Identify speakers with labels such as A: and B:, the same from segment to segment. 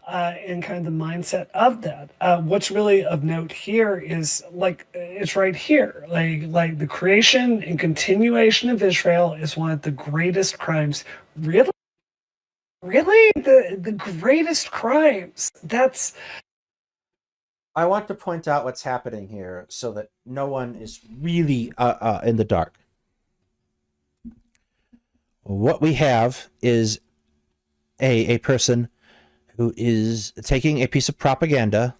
A: and kind of the mindset of that. What's really of note here is like it's right here, like the creation and continuation of Israel is one of the greatest crimes. Really, really, the greatest crimes. That's.
B: I want to point out what's happening here so that no one is really in the dark. What we have is a person who is taking a piece of propaganda,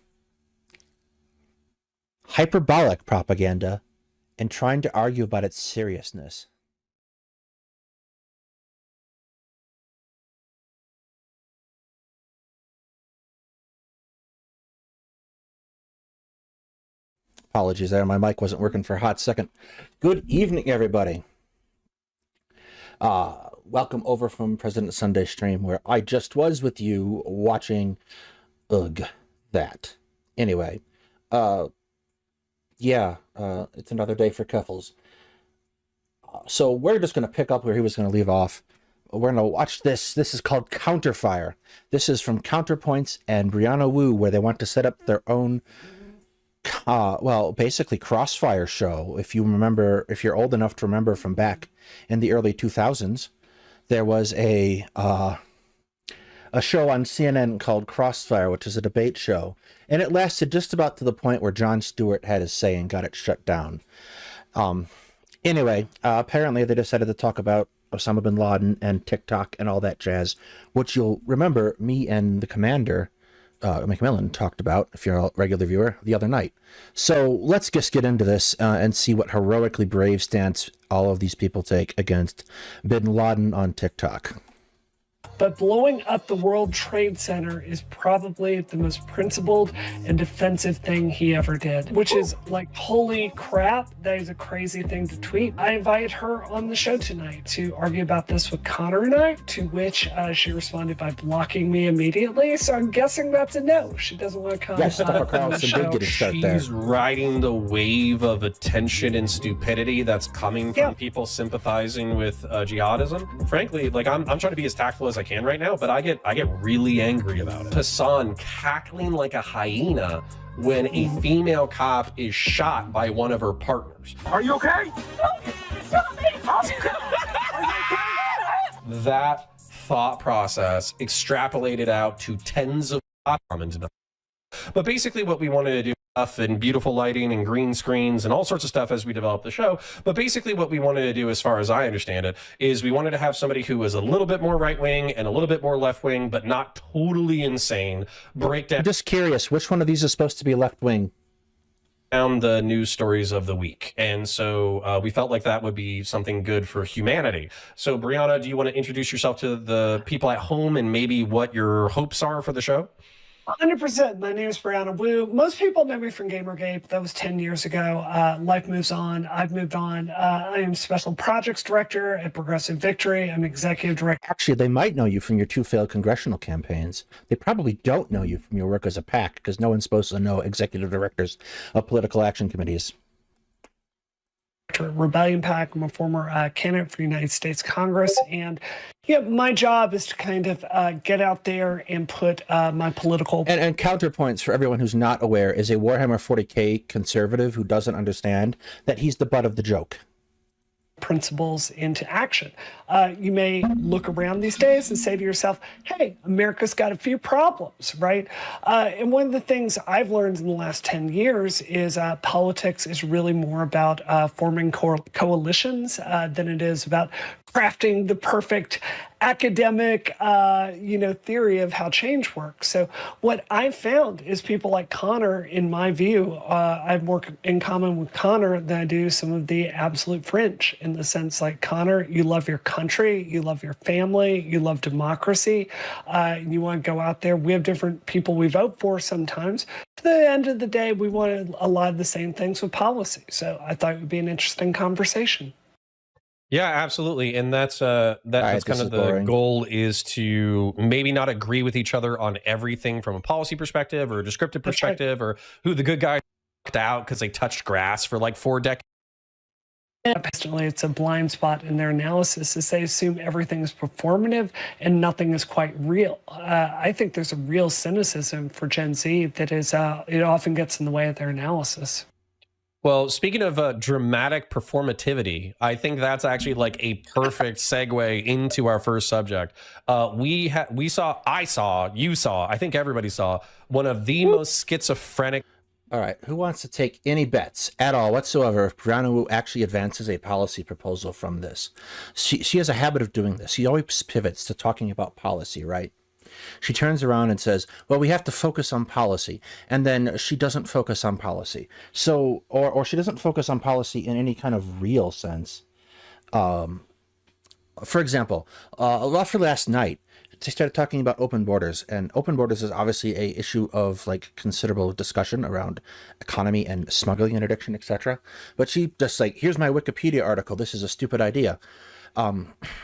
B: hyperbolic propaganda, and trying to argue about its seriousness. Apologies there, my mic wasn't working for a hot second. Good evening, everybody. Welcome over from President Sunday stream, where I just was with you watching that. Anyway, it's another day for Keffels. So we're just going to pick up where he was going to leave off. We're going to watch this. This is called Counterfire. This is from Counterpoints and Brianna Wu, where they want to set up their own basically Crossfire show. If you remember, if you're old enough to remember from back in the early 2000s, there was a show on CNN called Crossfire, which is a debate show, and it lasted just about to the point where Jon Stewart had his say and got it shut down. Anyway, apparently they decided to talk about Osama bin Laden and TikTok and all that jazz, which you'll remember me and the commander McMillan talked about, if you're a regular viewer, the other night. So let's just get into this and see what heroically brave stance all of these people take against bin Laden on TikTok.
A: But blowing up the World Trade Center is probably the most principled and defensive thing he ever did, which is like, holy crap, that is a crazy thing to tweet. I invited her on the show tonight to argue about this with Connor and I, to which she responded by blocking me immediately. So I'm guessing that's a no. She doesn't want to come
B: on the show.
C: She's riding the wave of attention and stupidity that's coming from people sympathizing with jihadism. Frankly, like I'm trying to be as tactful as I can right now, but I get really angry about it. Hassan cackling like a hyena when a female cop is shot by one of her partners.
D: Are you okay? No, you shot me! Are you okay?
C: That thought process extrapolated out to tens of comments. But basically what we wanted to do, and beautiful lighting and green screens and all sorts of stuff as we develop the show. But basically what we wanted to do, as far as I understand it, is we wanted to have somebody who was a little bit more right-wing and a little bit more left-wing, but not totally insane, break down.
B: I'm just curious, which one of these is supposed to be left-wing?
C: Down the news stories of the week. And so we felt like that would be something good for humanity. So Brianna, do you want to introduce yourself to the people at home and maybe what your hopes are for the show?
A: 100%. My name is Brianna Wu. Most people know me from Gamergate, but that was 10 years ago. Life moves on. I've moved on. I am Special Projects Director at Progressive Victory. I'm Executive Director.
B: Actually, they might know you from your 2 failed congressional campaigns. They probably don't know you from your work as a PAC, because no one's supposed to know Executive Directors of Political Action Committees.
A: Rebellion PAC. I'm a former candidate for United States Congress, and my job is to kind of get out there and put my political
B: and Counterpoints, for everyone who's not aware, is a Warhammer 40k conservative who doesn't understand that he's the butt of the joke.
A: Principles into action. You may look around these days and say to yourself, hey, America's got a few problems, right? And one of the things I've learned in the last 10 years is politics is really more about forming coalitions than it is about crafting the perfect academic, theory of how change works. So what I've found is people like Connor, in my view, I have more in common with Connor than I do some of the absolute fringe, in the sense like, Connor, you love your country, you love your family, you love democracy, you want to go out there. We have different people we vote for sometimes. At the end of the day, we want a lot of the same things with policy. So I thought it would be an interesting conversation.
C: Yeah, absolutely. And that's kind of the goal, is to maybe not agree with each other on everything from a policy perspective or a descriptive perspective, or who the good guys out because they touched grass for like 4 decades.
A: Personally, it's a blind spot in their analysis is they assume everything is performative and nothing is quite real. I think there's a real cynicism for Gen Z that is it often gets in the way of their analysis.
C: Well, speaking of dramatic performativity, I think that's actually like a perfect segue into our first subject. You saw, I think everybody saw one of the most schizophrenic.
B: All right, who wants to take any bets at all whatsoever if Brianna actually advances a policy proposal from this? She has a habit of doing this. She always pivots to talking about policy, right? She turns around and says, well, we have to focus on policy. And then she doesn't focus on policy. So, or she doesn't focus on policy in any kind of real sense. For example, roughly last night, they started talking about open borders, and open borders is obviously a issue of like considerable discussion around economy and smuggling and addiction, etc. But she just like, here's my Wikipedia article. This is a stupid idea.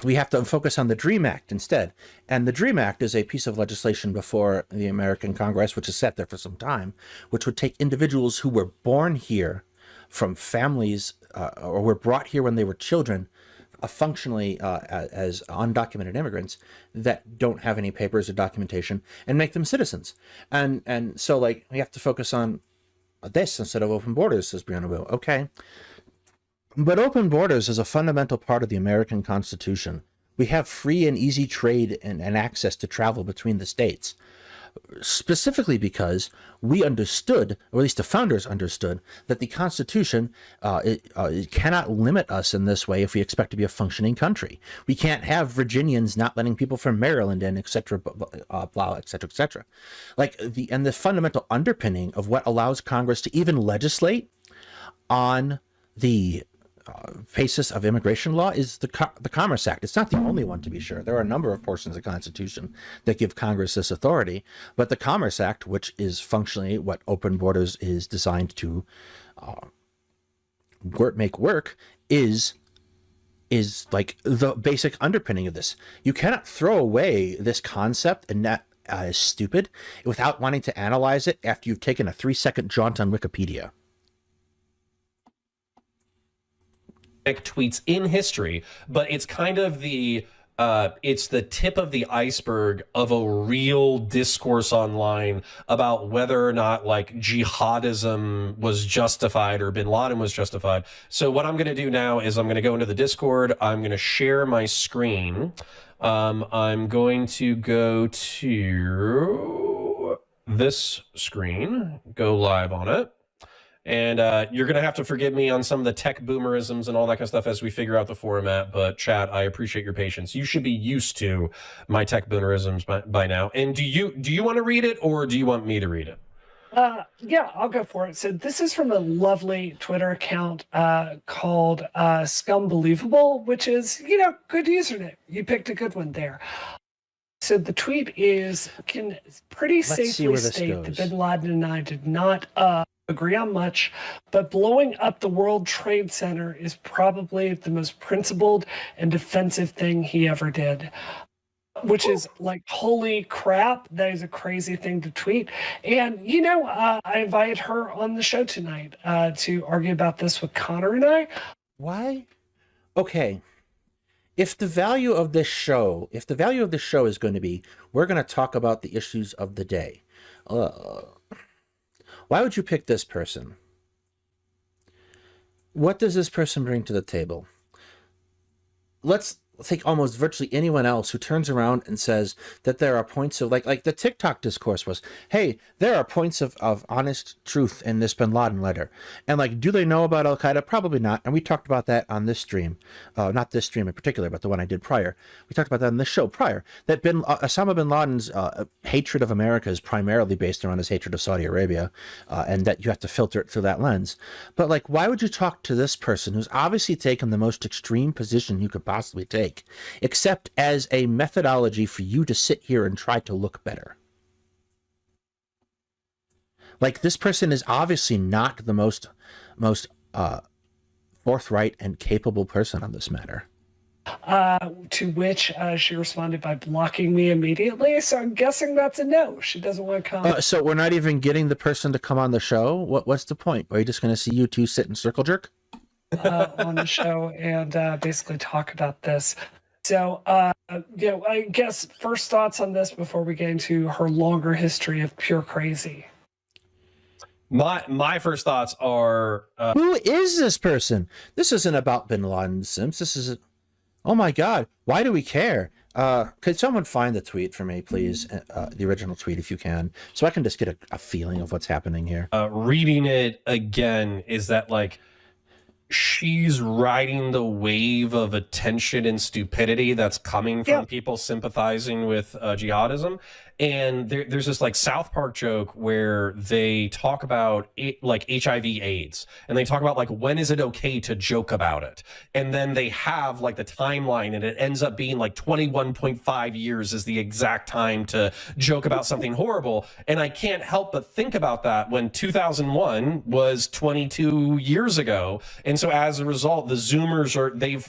B: We have to focus on the DREAM Act instead. And the DREAM Act is a piece of legislation before the American Congress, which is sat there for some time, which would take individuals who were born here from families or were brought here when they were children, functionally as undocumented immigrants that don't have any papers or documentation, and make them citizens. And so like we have to focus on this instead of open borders, says Brianna. Okay. But open borders is a fundamental part of the American Constitution. We have free and easy trade and access to travel between the states, specifically because we understood, or at least the founders understood, that the Constitution it cannot limit us in this way if we expect to be a functioning country. We can't have Virginians not letting people from Maryland in, etc., blah, etc., etc. Like the fundamental underpinning of what allows Congress to even legislate on the basis of immigration law is the Commerce Act. It's not the only one, to be sure. There are a number of portions of the Constitution that give Congress this authority, but the Commerce Act, which is functionally what open borders is designed to make work, is like the basic underpinning of this. You cannot throw away this concept and that is stupid without wanting to analyze it after you've taken a 3-second jaunt on Wikipedia.
C: Tweets in history, but it's kind of the tip of the iceberg of a real discourse online about whether or not like jihadism was justified or bin Laden was justified. So what I'm going to do now is I'm going to go into the Discord. I'm going to share my screen. I'm going to go to this screen, go live on it. And you're going to have to forgive me on some of the tech boomerisms and all that kind of stuff as we figure out the format. But chat, I appreciate your patience. You should be used to my tech boomerisms by now. And do you want to read it or do you want me to read it?
A: Yeah, I'll go for it. So this is from a lovely Twitter account called Scumbelievable, which is, good username. You picked a good one there. So the tweet can pretty safely state that bin Laden and I did not agree on much, but blowing up the World Trade Center is probably the most principled and defensive thing he ever did. Which is like, holy crap, that is a crazy thing to tweet. And, I invited her on the show tonight to argue about this with Connor and I.
B: Why? Okay. If the value of this show is going to be, we're going to talk about the issues of the day. Why would you pick this person? What does this person bring to the table? Let's take almost virtually anyone else who turns around and says that there are points of like the TikTok discourse was, hey, there are points of honest truth in this bin Laden letter. And like, do they know about Al-Qaeda? Probably not. And we talked about that on this stream, not this stream in particular, but the one I did prior. We talked about that on the show prior, that Osama bin Laden's hatred of America is primarily based around his hatred of Saudi Arabia, and that you have to filter it through that lens. But like, why would you talk to this person who's obviously taken the most extreme position you could possibly take, except as a methodology for you to sit here and try to look better? Like, this person is obviously not the most forthright and capable person on this matter.
A: To which she responded by blocking me immediately. So I'm guessing that's a no. She doesn't want to come.
B: So we're not even getting the person to come on the show? What's the point? Are you just going to see you two sit and circle jerk?
A: on the show and basically talk about this. So, I guess first thoughts on this before we get into her longer history of pure crazy.
C: My first thoughts are
B: Who is this person? This isn't about Bin Laden Sims. This is, oh my God, why do we care? Could someone find the tweet for me, please? The original tweet, if you can, so I can just get a feeling of what's happening here.
C: reading it again is that like she's riding the wave of attention and stupidity that's coming from people sympathizing with jihadism. And there's this like South Park joke where they talk about it, like HIV/AIDS, and they talk about like when is it okay to joke about it, and then they have like the timeline, and it ends up being like 21.5 years is the exact time to joke about something horrible. And I can't help but think about that when 2001 was 22 years ago. And so as a result, the Zoomers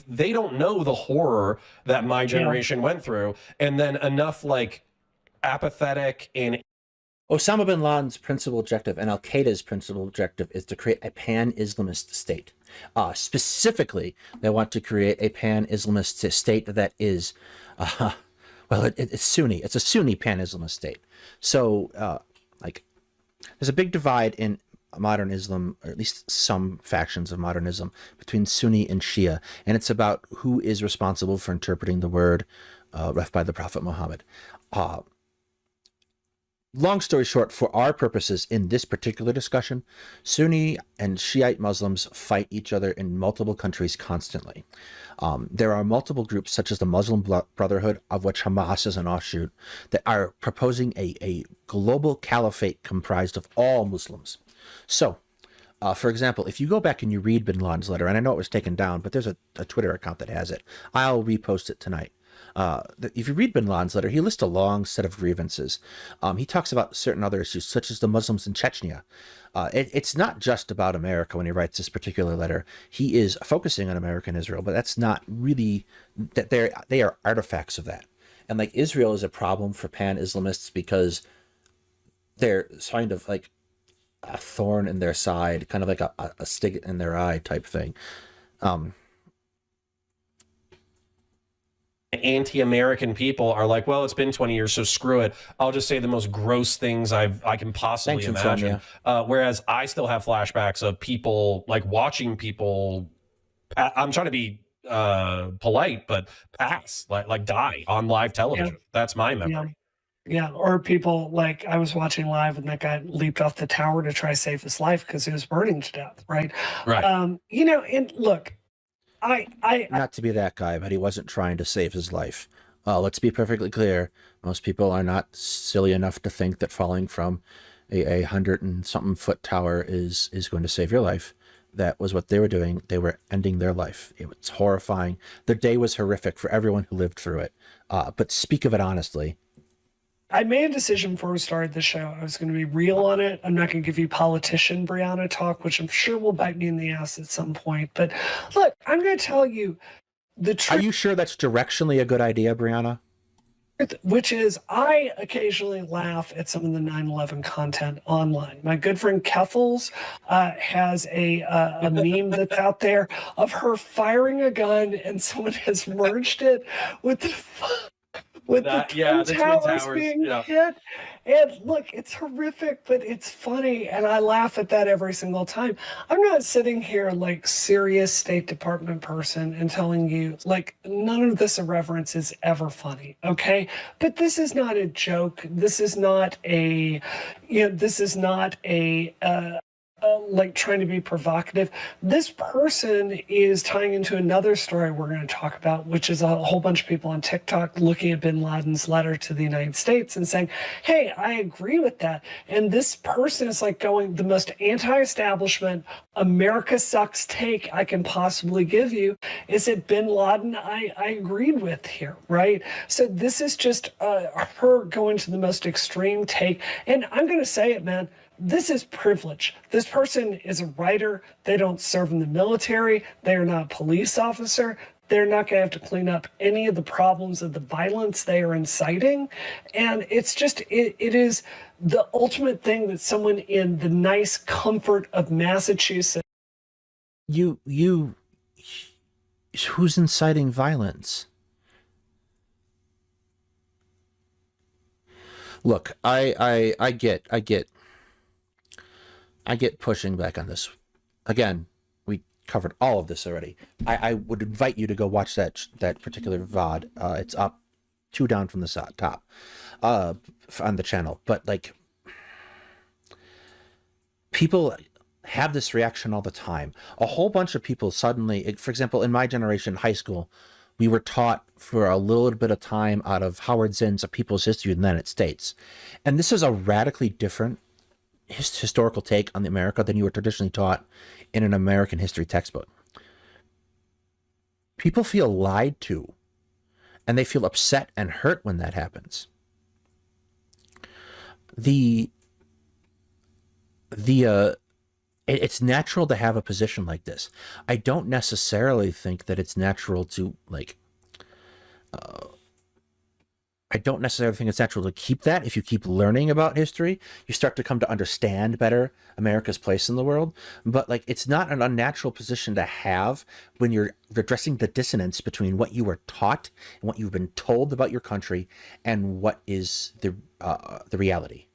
C: they don't know the horror that my generation went through, and then enough like apathetic and
B: Osama bin Laden's principal objective and Al Qaeda's principal objective is to create a pan-Islamist state. Specifically, they want to create a pan-Islamist state that is, it's Sunni. It's a Sunni pan-Islamist state. So, there's a big divide in modern Islam, or at least some factions of modernism, between Sunni and Shia, and it's about who is responsible for interpreting the word left by the Prophet Muhammad. Long story short, for our purposes in this particular discussion, Sunni and Shiite Muslims fight each other in multiple countries constantly. There are multiple groups, such as the Muslim Brotherhood, of which Hamas is an offshoot, that are proposing a global caliphate comprised of all Muslims. So, for example, if you go back and you read bin Laden's letter, and I know it was taken down, but there's a Twitter account that has it. I'll repost it tonight. If you read bin Laden's letter, he lists a long set of grievances. He talks about certain other issues, such as the Muslims in Chechnya. It's not just about America when he writes this particular letter. He is focusing on America and Israel, but that's not really, that they are artifacts of that. And like Israel is a problem for pan-Islamists because they're kind of like a thorn in their side, kind of like a stick in their eye type thing.
C: Anti-American people are like, well, it's been 20 years, so screw it. I'll just say the most gross things I can possibly imagine. Whereas I still have flashbacks of people like watching people. I'm trying to be polite, but pass, like die on live television. That's my memory.
A: Yeah, or people like I was watching live and that guy leaped off the tower to try to save his life because he was burning to death, right?
C: Right.
A: And look,
B: not to be that guy, but he wasn't trying to save his life. Let's be perfectly clear. Most people are not silly enough to think that falling from a 100-and-something foot tower is going to save your life. That was what they were doing. They were ending their life. It was horrifying. Their day was horrific for everyone who lived through it. But speak of it honestly.
A: I made a decision before we started the show. I was going to be real on it. I'm not going to give you politician Brianna talk, which I'm sure will bite me in the ass at some point. But look, I'm going to tell you the truth.
B: Are you sure that's directionally a good idea, Brianna?
A: Which is, I occasionally laugh at some of the 9/11 content online. My good friend Keffels has a meme that's out there of her firing a gun and someone has merged it with the Twin Towers being hit. And look, it's horrific, but it's funny, and I laugh at that every single time. I'm not sitting here like serious State Department person and telling you like none of this irreverence is ever funny, okay? But this is not a joke. This is not a, like trying to be provocative. This person is tying into another story we're going to talk about, which is a whole bunch of people on TikTok looking at bin Laden's letter to the United States and saying, hey, I agree with that. And this person is like going, the most anti-establishment, America sucks take I can possibly give you is that bin Laden I agreed with here, right? So this is just her going to the most extreme take. And I'm going to say it, man. This is privilege. This person is a writer. They don't serve in the military. They are not a police officer. They're not going to have to clean up any of the problems of the violence they are inciting. And it's just, it is the ultimate thing that someone in the nice comfort of Massachusetts
B: you who's inciting violence? Look, I get pushing back on this. Again, we covered all of this already. I would invite you to go watch that particular VOD. It's up 2 down from the top on the channel. But like, people have this reaction all the time. A whole bunch of people suddenly, for example, in my generation, high school, we were taught for a little bit of time out of Howard Zinn's A People's History of the United States. And this is a radically different historical take on America than you were traditionally taught in an American history textbook. People feel lied to, and they feel upset and hurt when that happens. It's natural to have a position like this. I don't necessarily think that it's natural to I don't necessarily think it's natural to keep that. If you keep learning about history, you start to come to understand better America's place in the world. But like, it's not an unnatural position to have when you're addressing the dissonance between what you were taught and what you've been told about your country and what is the reality.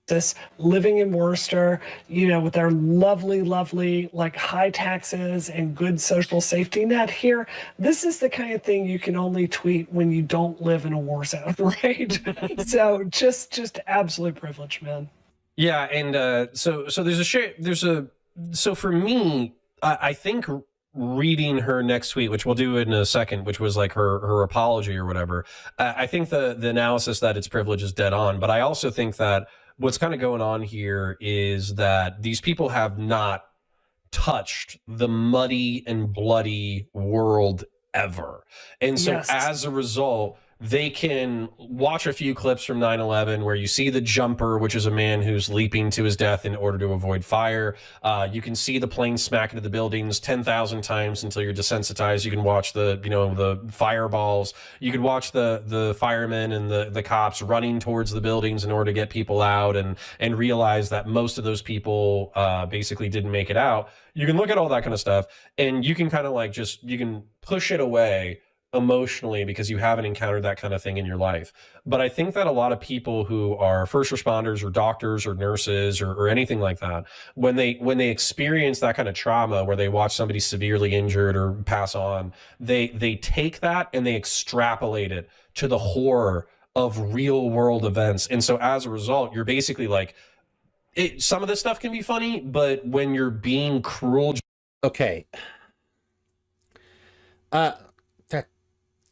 A: This living in Worcester, you know, with our lovely, lovely, like high taxes and good social safety net here. This is the kind of thing you can only tweet when you don't live in a war zone, right? So just absolute privilege, man.
C: Yeah, and so so for me, I think reading her next tweet, which we'll do in a second, which was like her apology or whatever. I think the analysis that it's privilege is dead on, but I also think that what's kind of going on here is that these people have not touched the muddy and bloody world ever. And so as a result, they can watch a few clips from 9/11 where you see the jumper, which is a man who's leaping to his death in order to avoid fire. You can see the plane smack into the buildings 10,000 times until you're desensitized. You can watch the fireballs. You could watch the firemen and the cops running towards the buildings in order to get people out and realize that most of those people basically didn't make it out. You can look at all that kind of stuff and you can kind of like you can push it away emotionally because you haven't encountered that kind of thing in your life. But I think that a lot of people who are first responders or doctors or nurses or anything like that, when they experience that kind of trauma where they watch somebody severely injured or pass on, they take that and they extrapolate it to the horror of real world events. And so as a result, you're basically like, some of this stuff can be funny, but when you're being cruel.
B: Okay.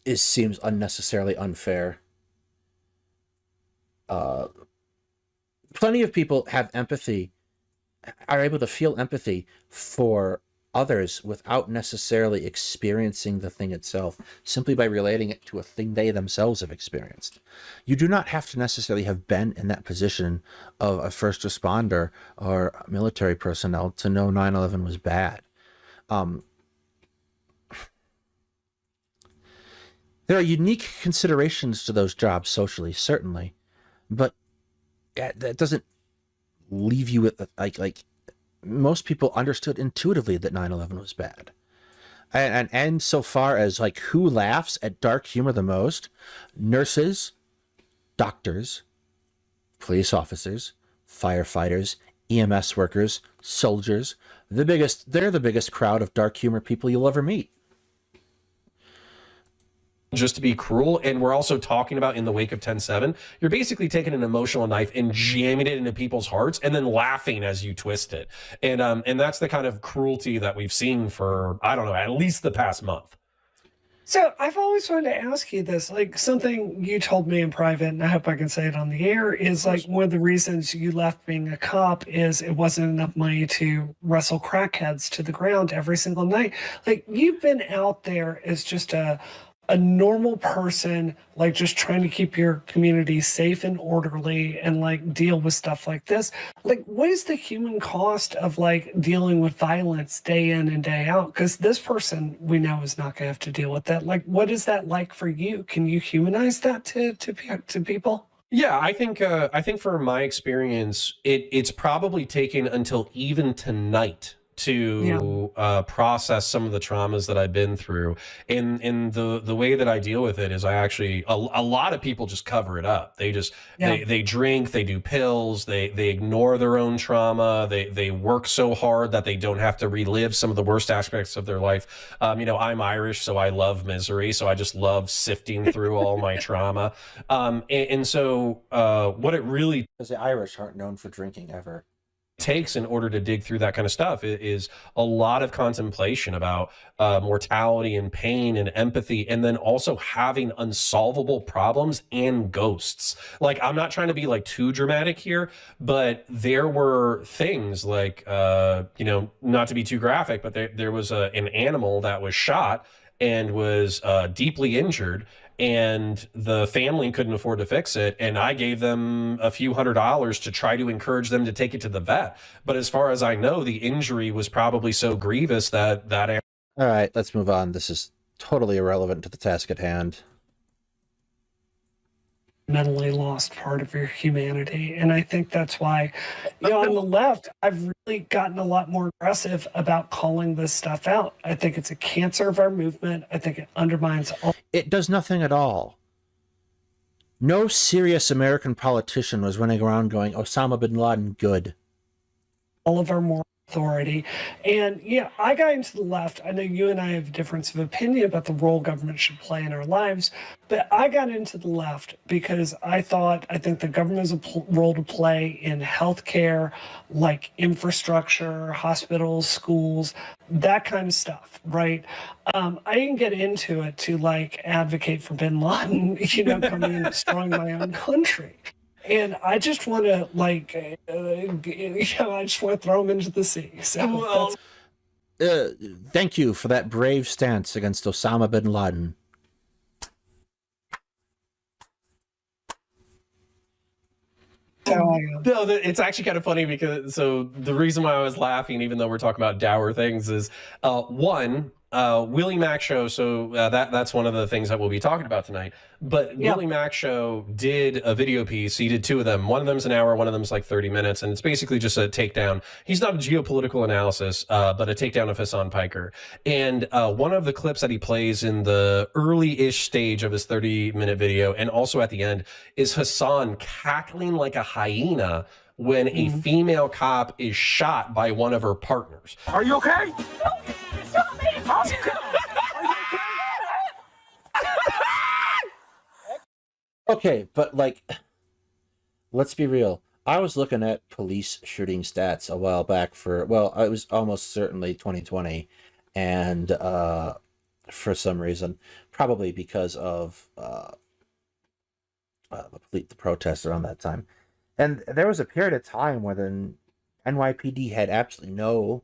B: It seems unnecessarily unfair. Plenty of people have empathy, are able to feel empathy for others without necessarily experiencing the thing itself, simply by relating it to a thing they themselves have experienced. You do not have to necessarily have been in that position of a first responder or military personnel to know 9/11 was bad. There are unique considerations to those jobs socially, certainly, but that doesn't leave you with like most people understood intuitively that 9/11 was bad. And so far as like who laughs at dark humor the most, nurses, doctors, police officers, firefighters, EMS workers, soldiers, they're the biggest crowd of dark humor people you'll ever meet.
C: Just to be cruel. And we're also talking about in the wake of 10/7, you're basically taking an emotional knife and jamming it into people's hearts and then laughing as you twist it. And that's the kind of cruelty that we've seen for, I don't know, at least the past month.
A: So I've always wanted to ask you this, like something you told me in private, and I hope I can say it on the air, is like one of the reasons you left being a cop is it wasn't enough money to wrestle crackheads to the ground every single night. Like you've been out there as just a normal person, like just trying to keep your community safe and orderly and like deal with stuff like this. Like, what is the human cost of like dealing with violence day in and day out? Because this person we know is not going to have to deal with that. Like, what is that like for you? Can you humanize that to people?
C: Yeah, I think for my experience, it's probably taken until even tonight to process some of the traumas that I've been through. And the way that I deal with it is I actually, a lot of people just cover it up. They just, they drink, they do pills, they ignore their own trauma. They work so hard that they don't have to relive some of the worst aspects of their life. You know, I'm Irish, so I love misery. So I just love sifting through all my trauma. And so what it really,
B: Because the Irish aren't known for drinking ever.
C: takes in order to dig through that kind of stuff is a lot of contemplation about mortality and pain and empathy, and then also having unsolvable problems and ghosts. Like, I'm not trying to be like too dramatic here, but there were things like you know, not to be too graphic, but there was an animal that was shot and was deeply injured, and the family couldn't afford to fix it, and I gave them a few $100s to try to encourage them to take it to the vet. But as far as I know, the injury was probably so grievous that
B: All right, let's move on. This is totally irrelevant to the task at hand.
A: Mentally lost part of your humanity. And I think that's why, you know, on the left, I've really gotten a lot more aggressive about calling this stuff out. I think it's a cancer of our movement. I think it undermines all.
B: It does nothing at all. No serious American politician was running around going, Osama bin Laden, good.
A: All of our moral authority. And yeah, I got into the left. I know you and I have a difference of opinion about the role government should play in our lives, but I got into the left because I think the government has a role to play in healthcare, like infrastructure, hospitals, schools, that kind of stuff, right? I didn't get into it to like advocate for bin Laden, you know, coming and destroying my own country. And I just want to, like, you know, I just want to throw him into the sea. So
B: Thank you for that brave stance against Osama bin Laden.
A: that's how I am.
C: No, it's actually kind of funny because so the reason why I was laughing, even though we're talking about dour things, is one, Willie Mack Show. So that's one of the things that we'll be talking about tonight. But Willie Mack Show did a video piece. He did two of them. One of them's an hour. One of them's like 30 minutes. And it's basically just a takedown. He's not a geopolitical analysis, but a takedown of Hassan Piker. And one of the clips that he plays in the early-ish stage of his 30-minute video, and also at the end, is Hassan cackling like a hyena when a female cop is shot by one of her partners.
D: Are you okay? No, you shot me! Are you okay?
B: Okay, but like, let's be real. I was looking at police shooting stats a while back for, well, it was almost certainly 2020. And for some reason, probably because of the protests around that time. And there was a period of time where the NYPD had absolutely no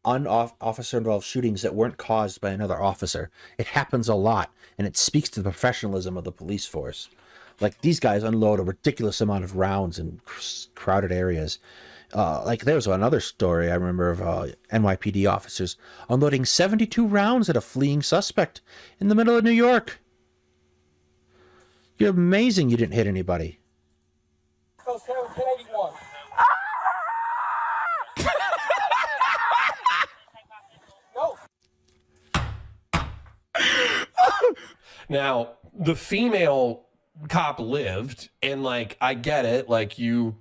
B: officer-involved shootings that weren't caused by another officer. It happens a lot, and it speaks to the professionalism of the police force. Like, these guys unload a ridiculous amount of rounds in crowded areas. Like, there was another story I remember of NYPD officers unloading 72 rounds at a fleeing suspect in the middle of New York. You're amazing you didn't hit anybody.
C: Now, the female cop lived, and like, I get it, like you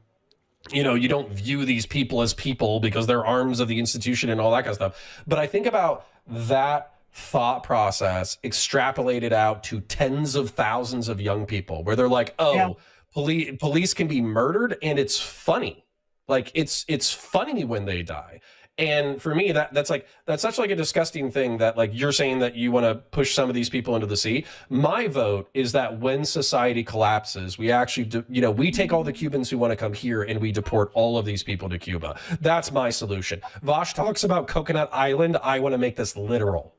C: know, you don't view these people as people because they're arms of the institution and all that kind of stuff. But I think about that thought process extrapolated out to tens of thousands of young people where they're like, oh, police can be murdered, and it's funny. Like, it's funny when they die. And for me, that's such like a disgusting thing that, like, you're saying that you want to push some of these people into the sea. My vote is that when society collapses, we actually, we take all the Cubans who want to come here and we deport all of these people to Cuba. That's my solution. Vosh talks about Coconut Island. I want to make this literal.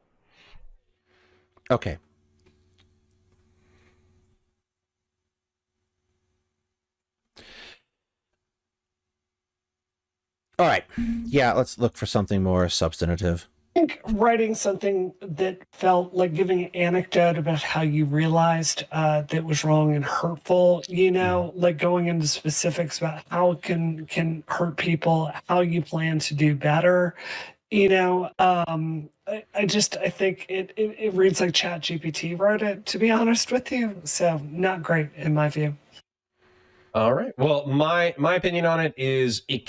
B: Okay. All right. Yeah, let's look for something more substantive.
A: think writing something that felt like giving an anecdote about how you realized that was wrong and hurtful, like going into specifics about how it can hurt people, how you plan to do better. I think it reads like Chat GPT wrote it, to be honest with you. So not great in my view.
C: All right. Well, my opinion on it is it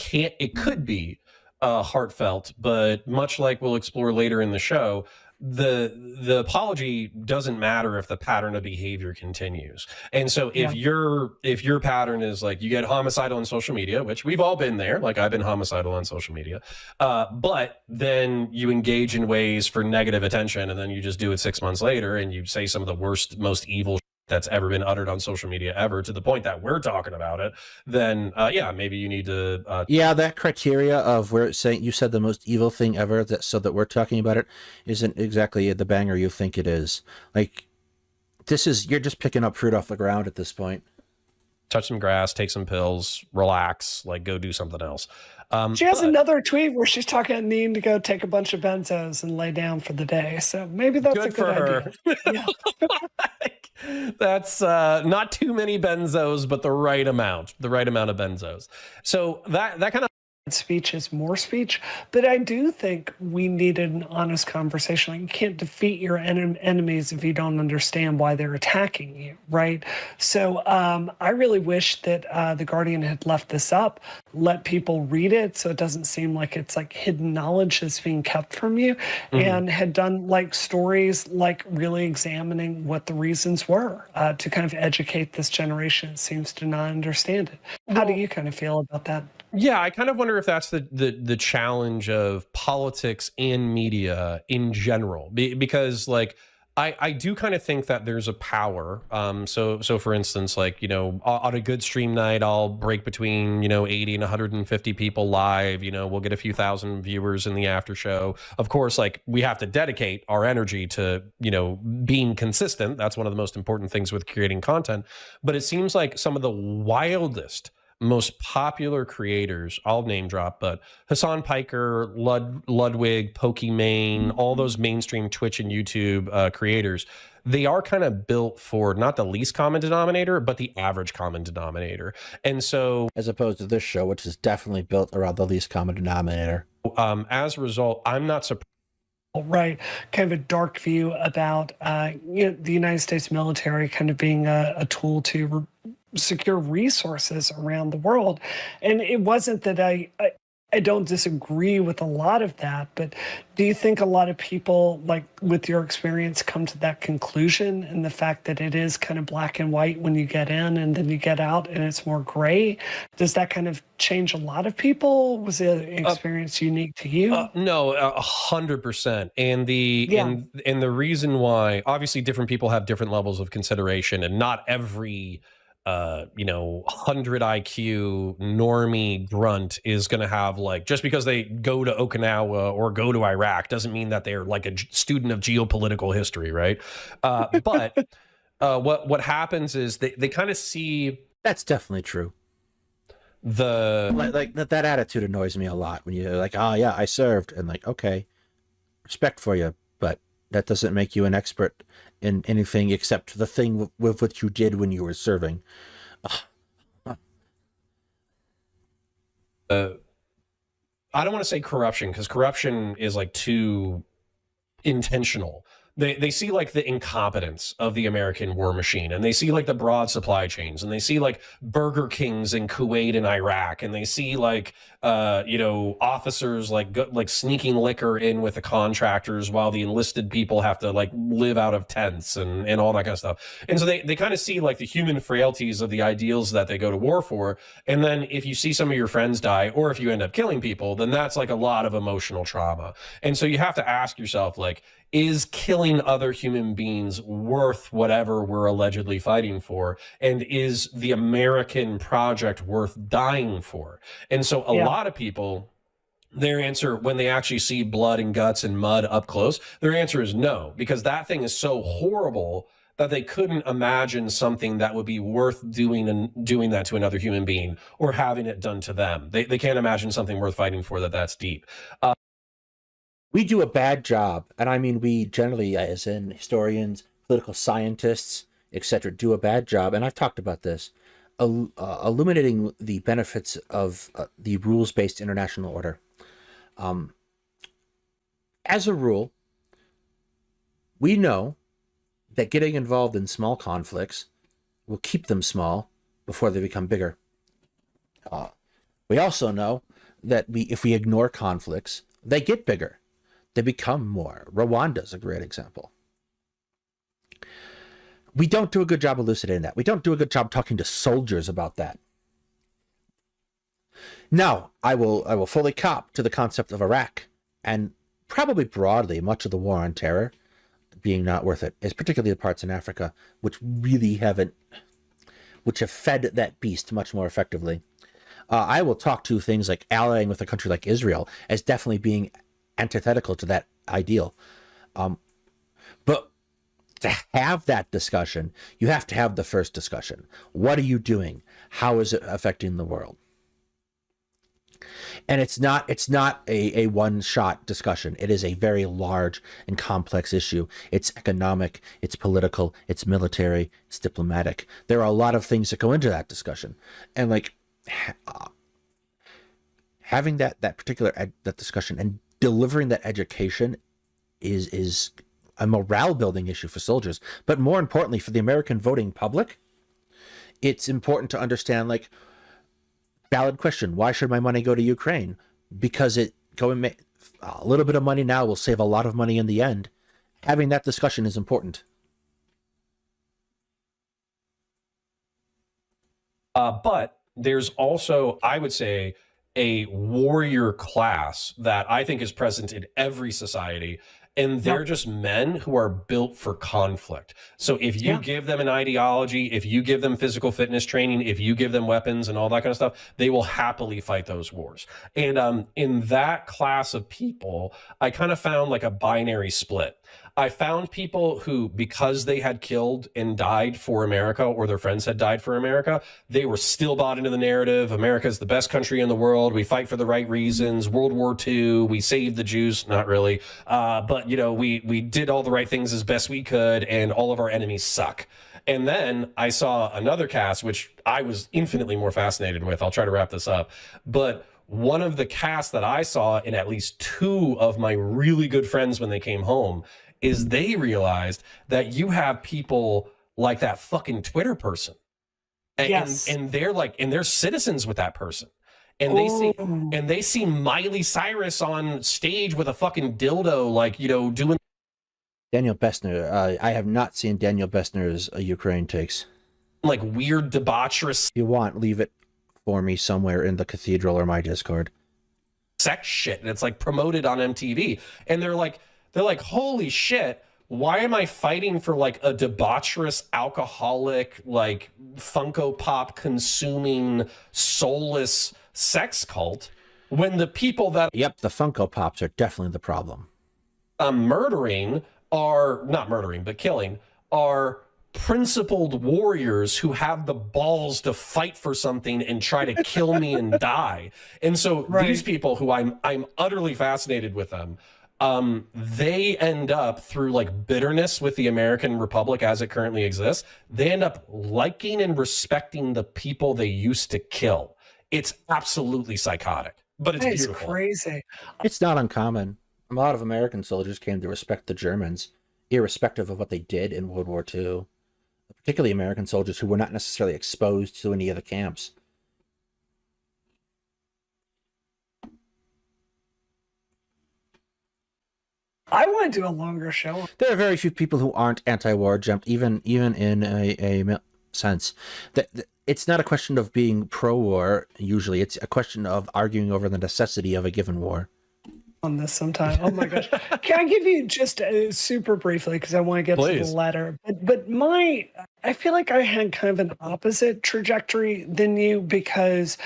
C: could be heartfelt, but much like we'll explore later in the show, the apology doesn't matter if the pattern of behavior continues. And so if your pattern is like you get homicidal on social media, which we've all been there, like I've been homicidal on social media, but then you engage in ways for negative attention, and then you just do it 6 months later and you say some of the worst, most evil that's ever been uttered on social media ever, to the point that we're talking about it, then maybe you need to
B: that criteria of where it's saying you said the most evil thing ever, that so that we're talking about it isn't exactly the banger you think it is. Like, you're just picking up fruit off the ground at this point.
C: touch some grass, take some pills, relax, like go do something else.
A: She has another tweet where she's talking about needing to go take a bunch of benzos and lay down for the day. So maybe that's a good idea.
C: Yeah. That's not too many benzos, but the right amount of benzos. So that kind of
A: speech is more speech, but I do think we needed an honest conversation. Like, you can't defeat your enemies if you don't understand why they're attacking you, right? So I really wish that The Guardian had left this up, let people read it so it doesn't seem like it's like hidden knowledge that's being kept from you, and had done like stories like really examining what the reasons were to kind of educate this generation. It seems to not understand it. How do you kind of feel about that?
C: Yeah, I kind of wonder if that's the challenge of politics and media in general, because like I do kind of think that there's a power. So for instance, like, on a good stream night, I'll break between 80 and 150 people live. We'll get a few thousand viewers in the after show. Of course, like, we have to dedicate our energy to being consistent. That's one of the most important things with creating content. But it seems like some of the wildest, most popular creators, I'll name drop, but Hassan Piker, Ludwig, Pokimane, all those mainstream Twitch and YouTube creators, they are kind of built for not the least common denominator, but the average common denominator. And so,
B: as opposed to this show, which is definitely built around the least common denominator.
C: As a result, I'm not surprised.
A: Right, kind of a dark view about the United States military kind of being a tool to secure resources around the world. And it wasn't that I don't disagree with a lot of that, but do you think a lot of people, like with your experience, come to that conclusion, and the fact that it is kind of black and white when you get in and then you get out and it's more gray? Does that kind of change a lot of people? Was the experience unique to you?
C: No, 100%. And and the reason why, obviously different people have different levels of consideration, and not every 100 IQ normie grunt is going to have, like, just because they go to Okinawa or go to Iraq doesn't mean that they're like a student of geopolitical history, right? But what happens is they kind of see.
B: That's definitely true. Like that attitude annoys me a lot when you're like, oh yeah, I served, and like, okay, respect for you, but that doesn't make you an expert in anything except the thing with what you did when you were serving.
C: I don't want to say corruption, because corruption is like too intentional. They see like the incompetence of the American war machine, and they see like the broad supply chains, and they see like Burger Kings in Kuwait and Iraq, and they see like officers like sneaking liquor in with the contractors while the enlisted people have to like live out of tents and all that kind of stuff. And so they kind of see like the human frailties of the ideals that they go to war for. And then if you see some of your friends die, or if you end up killing people, then that's like a lot of emotional trauma. And so you have to ask yourself, like, is killing other human beings worth whatever we're allegedly fighting for? And is the American project worth dying for? And so a lot of people, their answer, when they actually see blood and guts and mud up close, their answer is no, because that thing is so horrible that they couldn't imagine something that would be worth doing that to another human being, or having it done to them. They can't imagine something worth fighting for that's deep.
B: We do a bad job, and I mean we generally, as in historians, political scientists, etc., do a bad job. And I've talked about this, illuminating the benefits of the rules-based international order. As a rule, we know that getting involved in small conflicts will keep them small before they become bigger. We also know that if we ignore conflicts, they get bigger. They become more. Rwanda's a great example. We don't do a good job elucidating that. We don't do a good job talking to soldiers about that. Now, I will fully cop to the concept of Iraq, and probably broadly much of the war on terror being not worth it, is particularly the parts in Africa which have fed that beast much more effectively. I will talk to things like allying with a country like Israel as definitely being antithetical to that ideal. But to have that discussion, you have to have the first discussion. What are you doing? How is it affecting the world? And it's not a one-shot discussion. It is a very large and complex issue. It's economic, it's political, it's military, it's diplomatic. There are a lot of things that go into that discussion. And like having that particular that discussion and delivering that education is a morale building issue for soldiers, but more importantly for the American voting public. It's important to understand, like, valid question, why should my money go to Ukraine? Because a little bit of money now will save a lot of money in the end. Having that discussion is important.
C: But there's also, I would say, a warrior class that I think is present in every society. And they're just men who are built for conflict. So if you give them an ideology, if you give them physical fitness training, if you give them weapons and all that kind of stuff, they will happily fight those wars. And in that class of people, I kind of found like a binary split. I found people who, because they had killed and died for America, or their friends had died for America, they were still bought into the narrative. America's the best country in the world. We fight for the right reasons. World War II, we saved the Jews. Not really. But, you know, we did all the right things as best we could, and all of our enemies suck. And then I saw another cast, which I was infinitely more fascinated with. I'll try to wrap this up. But one of the casts that I saw in at least two of my really good friends when they came home is they realized that you have people like that fucking Twitter person. And they're like, and they're citizens with that person. And they see Miley Cyrus on stage with a fucking dildo, like, you know, doing
B: Daniel Bessner. I have not seen Daniel Bessner's Ukraine takes.
C: Like weird debaucherous.
B: If you want, leave it for me somewhere in the cathedral or my Discord.
C: Sex shit, and it's like promoted on MTV. And they're like, holy shit, why am I fighting for like a debaucherous, alcoholic, like Funko Pop consuming, soulless sex cult when the people that...
B: Yep, the Funko Pops are definitely the problem.
C: Killing are principled warriors who have the balls to fight for something and try to kill me and die. And so these people who I'm utterly fascinated with them, they end up through like bitterness with the American Republic as it currently exists. They end up liking and respecting the people they used to kill. It's absolutely psychotic, but it's beautiful.
A: It's crazy.
B: It's not uncommon. A lot of American soldiers came to respect the Germans, irrespective of what they did in World War II, particularly American soldiers who were not necessarily exposed to any of the camps.
A: I want to do a longer show.
B: There are very few people who aren't anti-war jumped, even in a sense. That it's not a question of being pro-war. Usually, it's a question of arguing over the necessity of a given war.
A: On this sometime. Oh my gosh. Can I give you just super briefly, because I want to get to the letter. But I feel like I had kind of an opposite trajectory than you, because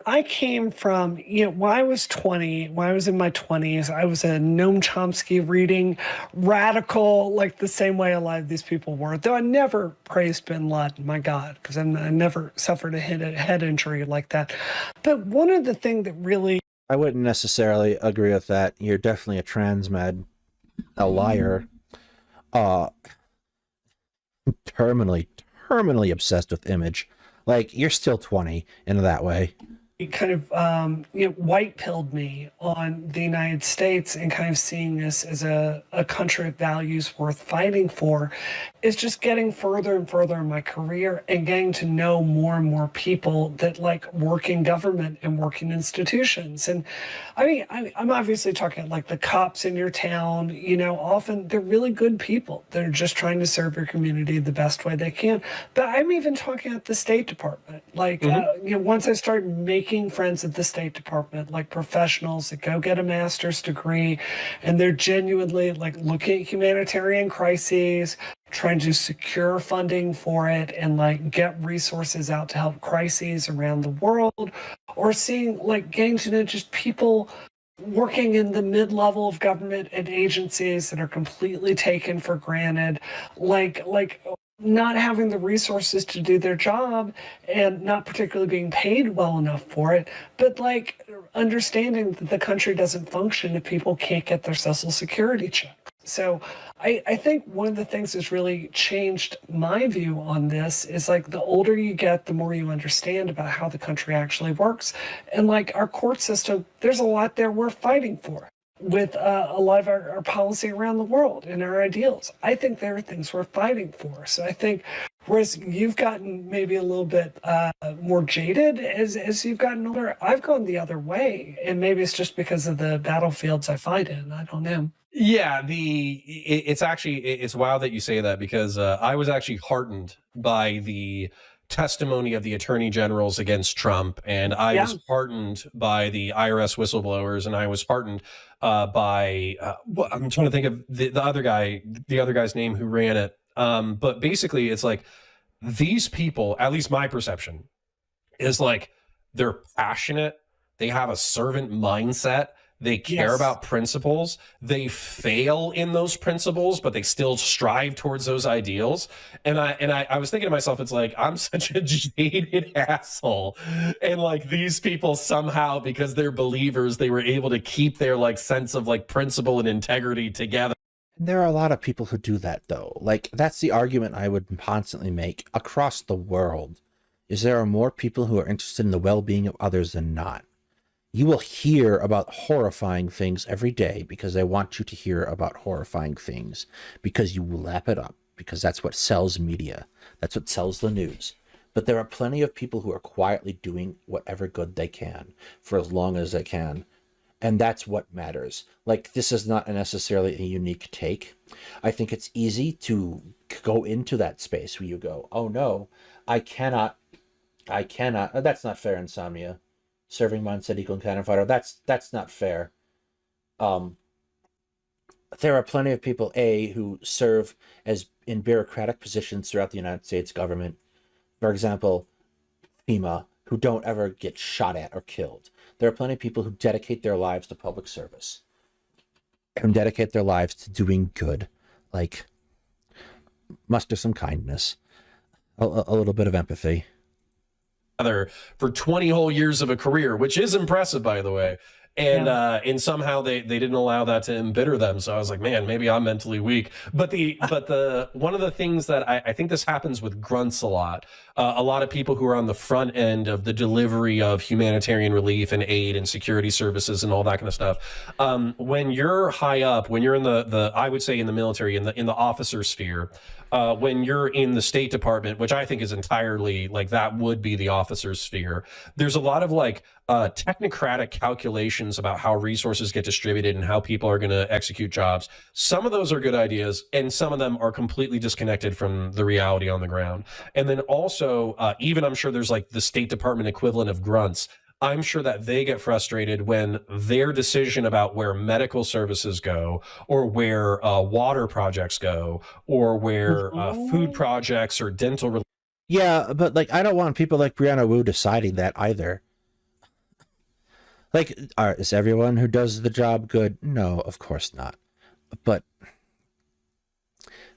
A: I came from, when I was in my 20s, I was a Noam Chomsky reading radical, like the same way a lot of these people were. Though I never praised bin Laden, my God, because I never suffered a head injury like that. But one of the things that really
B: I wouldn't necessarily agree with that. You're definitely a transmed, a liar, uh, terminally, terminally obsessed with image. Like, you're still 20 in that way.
A: It kind of white pilled me on the United States, and kind of seeing this as a country of values worth fighting for is just getting further and further in my career and getting to know more and more people that like work in government and work in institutions. And I mean, I'm obviously talking like the cops in your town, often they're really good people. They're just trying to serve your community the best way they can. But I'm even talking at the State Department. Like, once I started making friends at the State Department, like professionals that go get a master's degree, and they're genuinely like looking at humanitarian crises, trying to secure funding for it, and like get resources out to help crises around the world, or seeing like getting to know just people working in the mid-level of government and agencies that are completely taken for granted, like not having the resources to do their job and not particularly being paid well enough for it, but like understanding that the country doesn't function if people can't get their social security check. So I think one of the things that's really changed my view on this is like the older you get, the more you understand about how the country actually works. And like our court system, there's a lot there we're fighting for with a lot of our policy around the world and our ideals. I think there are things we're fighting for. So I think whereas you've gotten maybe a little bit more jaded as you've gotten older, I've gone the other way. And maybe it's just because of the battlefields I fight in. I don't know.
C: Yeah, it's wild that you say that, because I was actually heartened by the testimony of the attorney generals against Trump, and I was heartened by the IRS whistleblowers, and I was heartened by I'm trying to think of the other guy's name who ran it. But basically, it's like these people, at least my perception, is like they're passionate, they have a servant mindset. They care about principles. They fail in those principles, but they still strive towards those ideals. And I was thinking to myself, it's like, I'm such a jaded asshole. And like these people somehow, because they're believers, they were able to keep their like sense of like principle and integrity together.
B: There are a lot of people who do that, though. Like, that's the argument I would constantly make across the world, is there are more people who are interested in the well-being of others than not. You will hear about horrifying things every day because they want you to hear about horrifying things, because you lap it up, because that's what sells media. That's what sells the news. But there are plenty of people who are quietly doing whatever good they can for as long as they can. And that's what matters. Like, this is not necessarily a unique take. I think it's easy to go into that space where you go, oh no, I cannot, that's not fair, Insomnia. Serving mindset equal cannon fodder. That's not fair. There are plenty of people, who serve as in bureaucratic positions throughout the United States government. For example, FEMA, who don't ever get shot at or killed. There are plenty of people who dedicate their lives to public service and dedicate their lives to doing good. Like, muster some kindness, a little bit of empathy.
C: For 20 whole years of a career, which is impressive, by the way. And somehow they didn't allow that to embitter them. So I was like, man, maybe I'm mentally weak. But the one of the things that I think this happens with grunts a lot of people who are on the front end of the delivery of humanitarian relief and aid and security services and all that kind of stuff. When you're high up, when you're in the I would say in the military, in the officer sphere, when you're in the State Department, which I think is entirely like that would be the officer sphere, there's a lot of like technocratic calculations about how resources get distributed and how people are going to execute jobs. Some of those are good ideas, and some of them are completely disconnected from the reality on the ground. And then also, even I'm sure there's like the State Department equivalent of grunts. I'm sure that they get frustrated when their decision about where medical services go, or where water projects go, or where food projects or dental.
B: Yeah, but like, I don't want people like Brianna Wu deciding that either. Like, is everyone who does the job good? No, of course not. But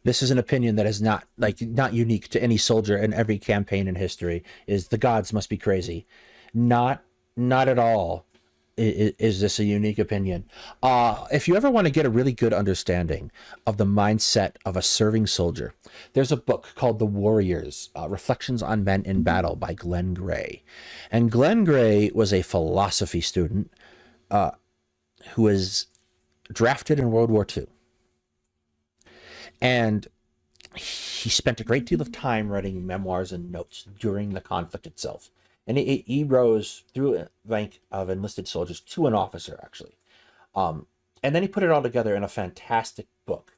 B: this is an opinion that is not unique to any soldier in every campaign in history, is the gods must be crazy. Not at all. is this a unique opinion? If you ever want to get a really good understanding of the mindset of a serving soldier, there's a book called The Warriors, Reflections on Men in Battle by Glenn Gray. And Glenn Gray was a philosophy student who was drafted in World War II. And he spent a great deal of time writing memoirs and notes during the conflict itself. And he rose through a rank of enlisted soldiers to an officer, actually. And then he put it all together in a fantastic book.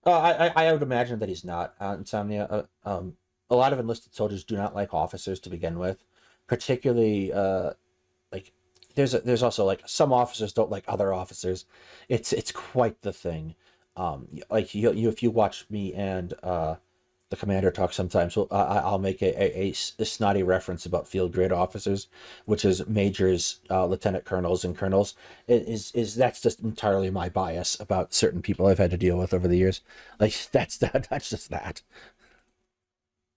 B: I would imagine that he's not insomnia. A lot of enlisted soldiers do not like officers to begin with, particularly like there's also like some officers don't like other officers. It's quite the thing. Like if you watch me and the commander talk sometimes, I'll make a snotty reference about field grade officers, which is majors, lieutenant colonels, and colonels. That's just entirely my bias about certain people I've had to deal with over the years. Like that's just that.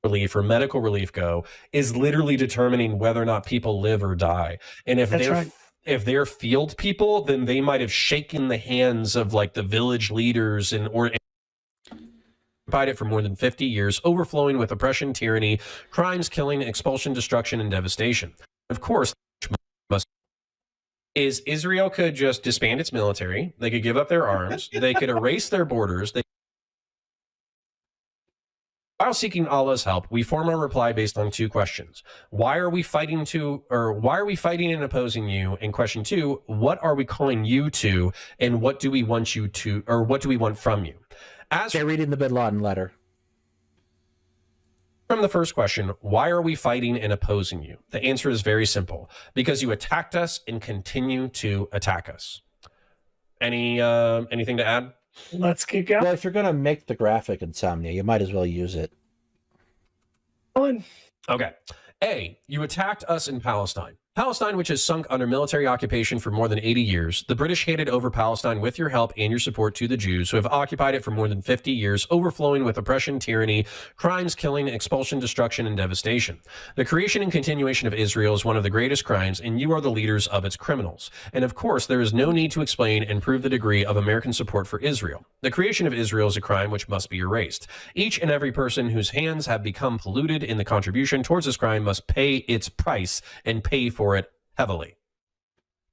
C: Relief or medical relief go is literally determining whether or not people live or die. And if they're field people, then they might have shaken the hands of like the village leaders or occupied it for more than 50 years, overflowing with oppression, tyranny, crimes, killing, expulsion, destruction, and devastation. Of course, Israel could just disband its military. They could give up their arms. They could erase their borders. While seeking Allah's help, we form our reply based on two questions. Why are we fighting and opposing you? And question two, what are we calling you to? And what do we want you to, or what do we want from you? As
B: they're reading the Bin Laden letter.
C: From the first question, why are we fighting and opposing you? The answer is very simple. Because you attacked us and continue to attack us. Anything to add?
A: Let's keep going.
B: Well, if you're going to make the graphic insomnia, you might as well use it.
C: Okay. A, you attacked us in Palestine. Palestine, which has sunk under military occupation for more than 80 years, the British handed over Palestine with your help and your support to the Jews, who have occupied it for more than 50 years, overflowing with oppression, tyranny, crimes, killing, expulsion, destruction, and devastation. The creation and continuation of Israel is one of the greatest crimes, and you are the leaders of its criminals. And of course, there is no need to explain and prove the degree of American support for Israel. The creation of Israel is a crime which must be erased. Each and every person whose hands have become polluted in the contribution towards this crime must pay its price and pay for it heavily.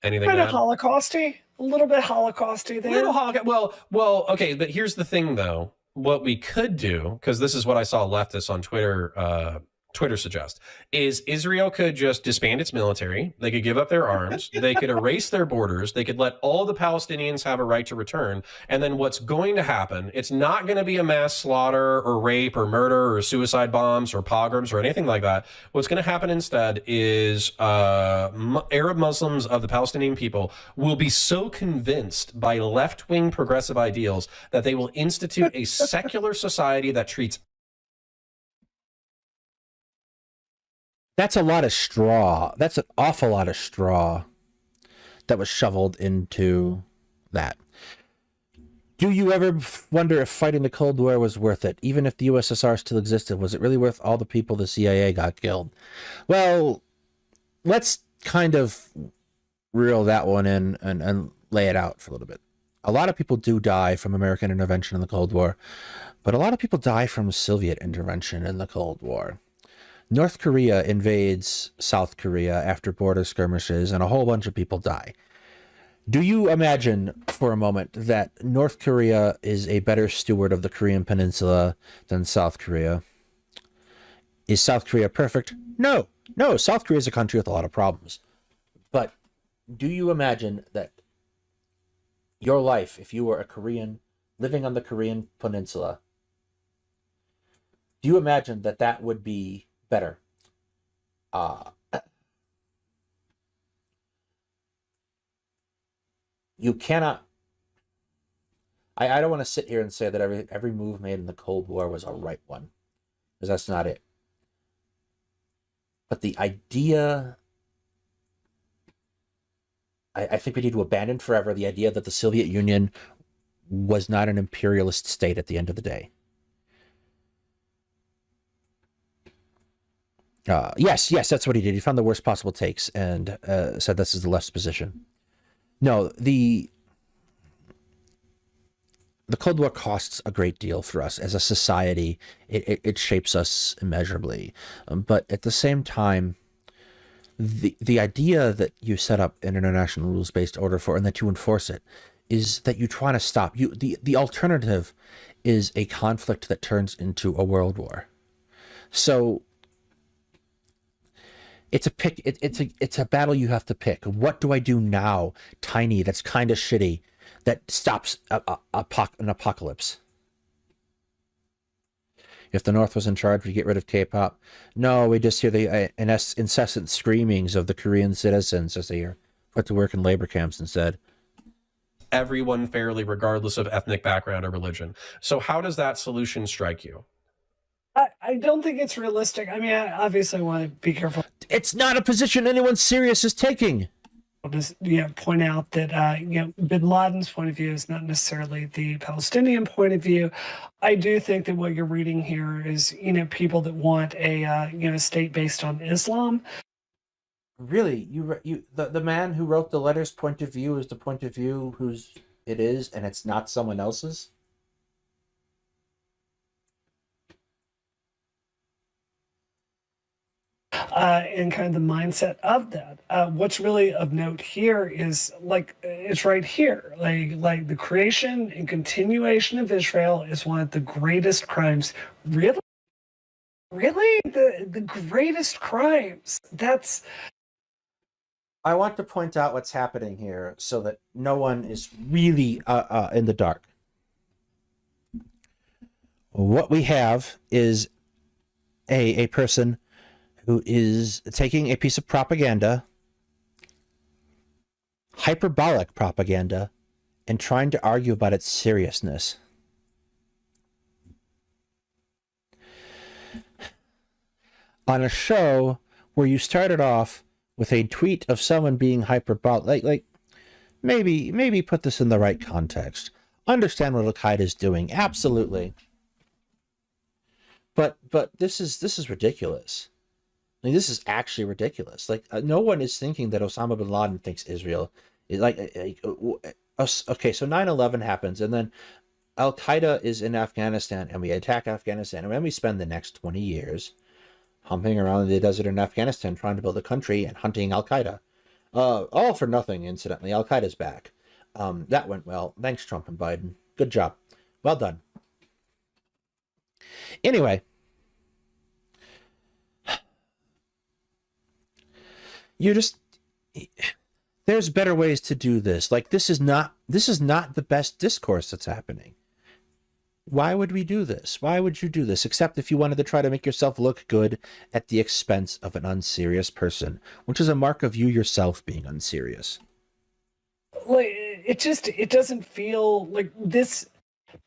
C: Anything?
A: Kind of Holocausty, a little bit Holocausty there.
C: Well, okay, but here's the thing, though. What we could do, because this is what I saw leftists on Twitter suggest, is Israel could just disband its military. They could give up their arms. They could erase their borders. They could let all the Palestinians have a right to return. And then what's going to happen, it's not going to be a mass slaughter or rape or murder or suicide bombs or pogroms or anything like that. What's going to happen instead is Arab Muslims of the Palestinian people will be so convinced by left-wing progressive ideals that they will institute a secular society that treats.
B: That's a lot of straw. That's an awful lot of straw that was shoveled into that. Do you ever wonder if fighting the Cold War was worth it? Even if the USSR still existed, was it really worth all the people the CIA got killed? Well, let's kind of reel that one in and lay it out for a little bit. A lot of people do die from American intervention in the Cold War, but a lot of people die from Soviet intervention in the Cold War. North Korea invades South Korea after border skirmishes, and a whole bunch of people die. Do you imagine for a moment that North Korea is a better steward of the Korean Peninsula than South Korea? Is South Korea perfect? No. No, South Korea is a country with a lot of problems. But do you imagine that your life, if you were a Korean living on the Korean Peninsula, do you imagine that that would be better? You cannot. I don't want to sit here and say that every move made in the Cold War was a right one, because that's not it. But the idea, I think we need to abandon forever the idea that the Soviet Union was not an imperialist state at the end of the day. Yes, that's what he did. He found the worst possible takes and said this is the left's position. No, the Cold War costs a great deal for us as a society. It shapes us immeasurably. But at the same time, the idea that you set up an international rules-based order for and that you enforce it is that you try to stop. The alternative is a conflict that turns into a world war. So it's a battle you have to pick. What do I do now, tiny, that's kind of shitty, that stops an apocalypse? If the North was in charge, we'd get rid of K-pop. No, we just hear the incessant screamings of the Korean citizens as they are put to work in labor camps instead.
C: Everyone fairly, regardless of ethnic background or religion. So how does that solution strike you?
A: I don't think it's realistic. I mean, I obviously want to be careful.
B: It's not a position anyone serious is taking.
A: I'll just point out that Bin Laden's point of view is not necessarily the Palestinian point of view. I do think that what you're reading here is people that want a state based on Islam.
B: Really, the man who wrote the letter's point of view is the point of view whose it is, and it's not someone else's?
A: And kind of the mindset of that. What's really of note here is it's right here. Like the creation and continuation of Israel is one of the greatest crimes. Really, the greatest crimes. That's.
B: I want to point out what's happening here so that no one is really in the dark. What we have is a person who is taking a piece of propaganda, hyperbolic propaganda, and trying to argue about its seriousness. On a show where you started off with a tweet of someone being hyperbolic, maybe put this in the right context. Understand what Al-Qaeda is doing, absolutely. But this is ridiculous. I mean, this is actually ridiculous. No one is thinking that Osama bin Laden thinks Israel is okay. So 9/11 happens, and then Al Qaeda is in Afghanistan, and we attack Afghanistan, and then we spend the next 20 years humping around in the desert in Afghanistan trying to build a country and hunting Al Qaeda. All for nothing, incidentally. Al Qaeda's back. That went well. Thanks, Trump and Biden. Good job. Well done. Anyway. There's better ways to do this. This is not the best discourse that's happening. Why would we do this? Why would you do this? Except if you wanted to try to make yourself look good at the expense of an unserious person, which is a mark of you yourself being unserious.
A: It doesn't feel like this.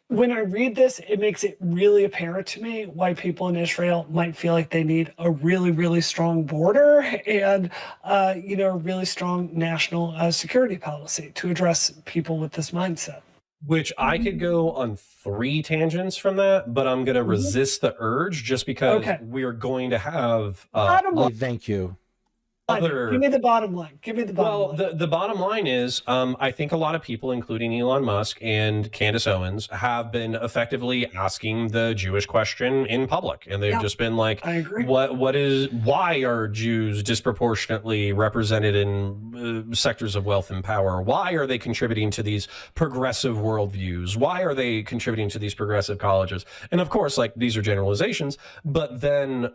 A: When I read this, it makes it really apparent to me why people in Israel might feel like they need a really, really strong border and, a really strong national security policy to address people with this mindset.
C: Which I could go on 3 tangents from that, but I'm going to resist the urge just because we're going to have...
B: thank you.
A: Give me the bottom line.
C: Well, the bottom line is, I think a lot of people, including Elon Musk and Candace Owens, have been effectively asking the Jewish question in public, and they've just been like,
A: I agree.
C: Why are Jews disproportionately represented in sectors of wealth and power? Why are they contributing to these progressive worldviews? Why are they contributing to these progressive colleges? And of course, these are generalizations, but then,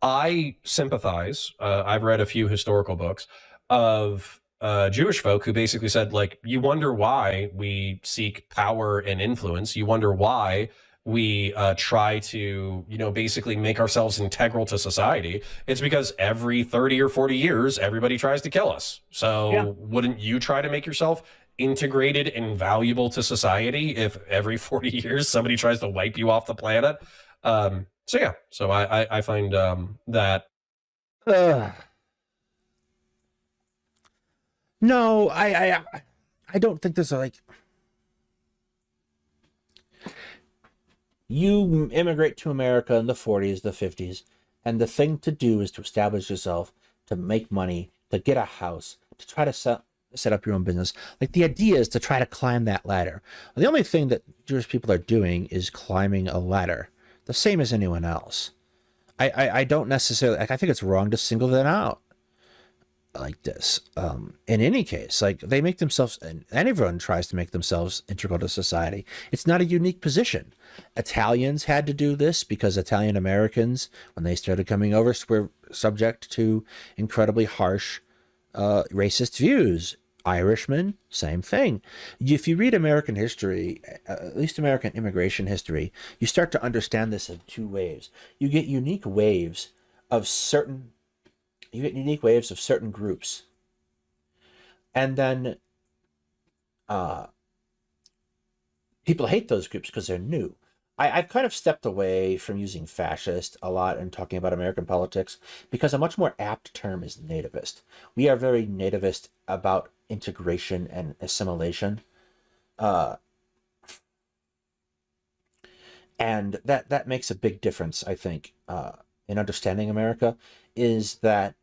C: I sympathize. I've read a few historical books of Jewish folk who basically said, you wonder why we seek power and influence. You wonder why we try to, basically make ourselves integral to society. It's because every 30 or 40 years, everybody tries to kill us. So wouldn't you try to make yourself integrated and valuable to society if every 40 years somebody tries to wipe you off the planet? So I find that.
B: No, I don't think there's you immigrate to America in the 40s, the 50s. And the thing to do is to establish yourself, to make money, to get a house, to try to set up your own business. Like, the idea is to try to climb that ladder. The only thing that Jewish people are doing is climbing a ladder, the same as anyone else. I don't necessarily, like, I think it's wrong to single them out like this. In any case, like, they make themselves, and everyone tries to make themselves integral to society. It's not a unique position. Italians had to do this because Italian Americans, when they started coming over, were subject to incredibly harsh racist views. Irishmen, same thing. If you read American history, at least American immigration history, you start to understand this in two waves. You get unique waves of certain groups, and then people hate those groups because they're new. I've kind of stepped away from using fascist a lot and talking about American politics because a much more apt term is nativist. We are very nativist about integration and assimilation. And that makes a big difference, I think, in understanding America, is that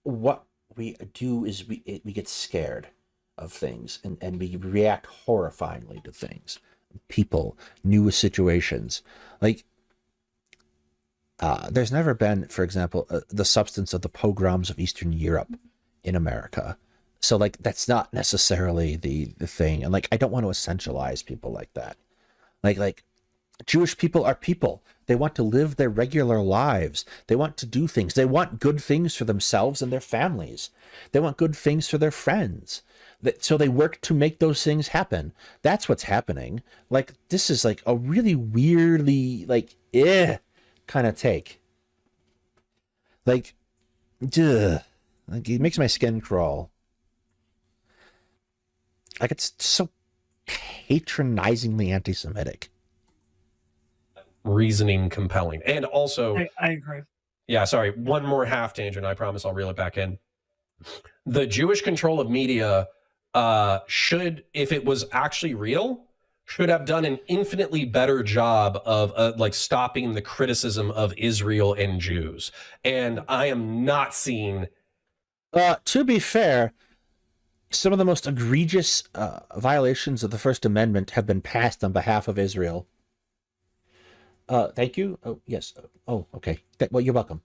B: what we do is we get scared of things, and we react horrifyingly to things, people, new situations. Like, there's never been, for example, the substance of the pogroms of Eastern Europe in America. So, like, that's not necessarily the thing. And, like, I don't want to essentialize people like that. Like Jewish people are people. They want to live their regular lives. They want to do things. They want good things for themselves and their families. They want good things for their friends. So they work to make those things happen. That's what's happening. Like, this is like a really weirdly, like, kind of take. Like, ugh. Like, it makes my skin crawl. Like, it's so patronizingly anti-Semitic.
C: Reasoning compelling. And also,
A: I agree.
C: yeah, sorry, one more half tangent. I promise I'll reel it back in. The Jewish control of media should, if it was actually real, should have done an infinitely better job of like stopping the criticism of Israel and Jews. And I am not seeing.
B: To be fair, some of the most egregious violations of the First Amendment have been passed on behalf of Israel. Thank you. Oh, yes. Oh, okay. Well, you're welcome.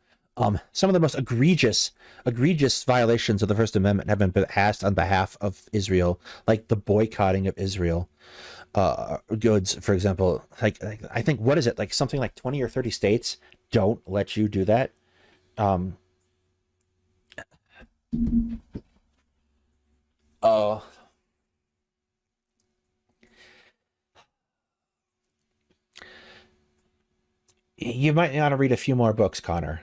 B: Some of the most egregious violations of the First Amendment have been passed on behalf of Israel, like the boycotting of Israel goods, for example. Like, I think, what is it? Like, something like 20 or 30 states don't let you do that. You might want to read a few more books, Connor.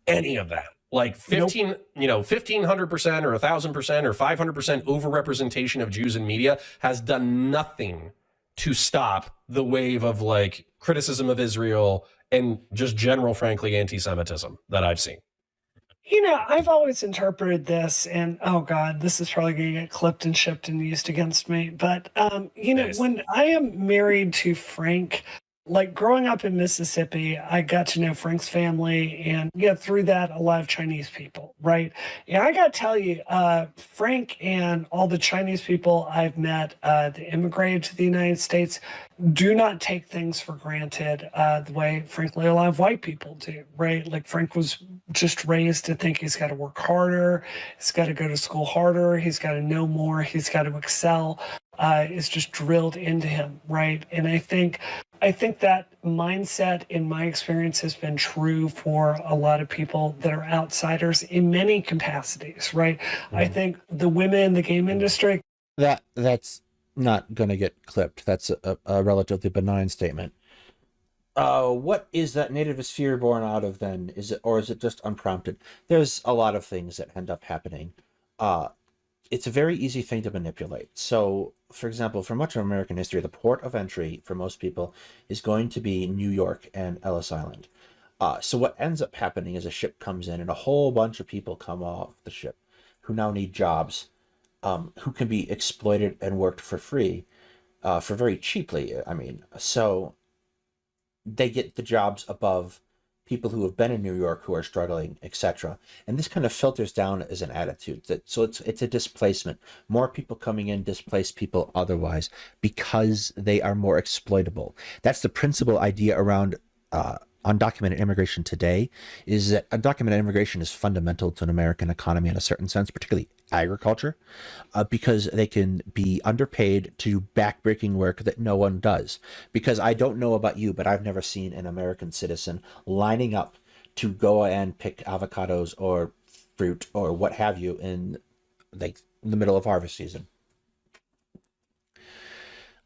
C: Any of that. Like 15, nope. 1,500% or 1,000% or 500% overrepresentation of Jews in media has done nothing to stop the wave of, like, criticism of Israel and just general, frankly, anti-Semitism that I've seen.
A: I've always interpreted this, and oh God, this is probably going to get clipped and shipped and used against me. But,
C: Nice.
A: when I am married to Frank, like, growing up in Mississippi, I got to know Frank's family, and through that, a lot of Chinese people, right? And I got to tell you, Frank and all the Chinese people I've met that immigrated to the United States do not take things for granted the way, frankly, a lot of white people do, right? Like, Frank was just raised to think he's got to work harder, he's got to go to school harder, he's got to know more, he's got to excel. Is just drilled into him, right? And I think that mindset, in my experience, has been true for a lot of people that are outsiders in many capacities, right? I think the women in the game industry.
B: That's not going to get clipped. That's a relatively benign statement. What is that nativist fear born out of then? Is it just unprompted? There's a lot of things that end up happening. It's a very easy thing to manipulate. So, for example, for much of American history, the port of entry for most people is going to be New York and Ellis Island. So what ends up happening is a ship comes in and a whole bunch of people come off the ship who now need jobs, who can be exploited and worked for free, for very cheaply. I mean, so they get the jobs above people who have been in New York who are struggling, etc. And this kind of filters down as an attitude that so it's a displacement. More people coming in displace people otherwise because they are more exploitable. That's the principal idea around undocumented immigration today, is that undocumented immigration is fundamental to an American economy in a certain sense, particularly agriculture, because they can be underpaid to do backbreaking work that no one does. Because I don't know about you, but I've never seen an American citizen lining up to go and pick avocados or fruit or what have you in like the middle of harvest season.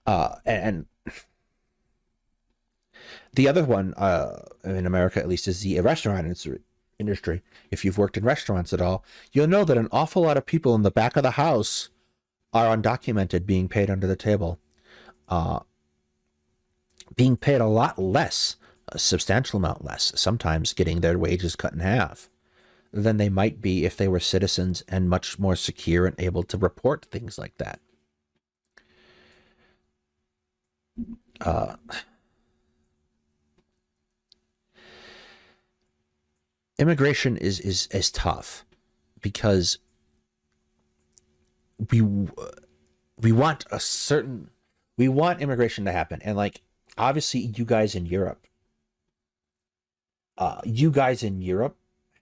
B: And the other one, in America at least, is the restaurant industry. If you've worked in restaurants at all, you'll know that an awful lot of people in the back of the house are undocumented, being paid under the table, being paid a lot less, a substantial amount less, sometimes getting their wages cut in half than they might be if they were citizens and much more secure and able to report things like that. Immigration is tough because we want immigration to happen, and like obviously you guys in Europe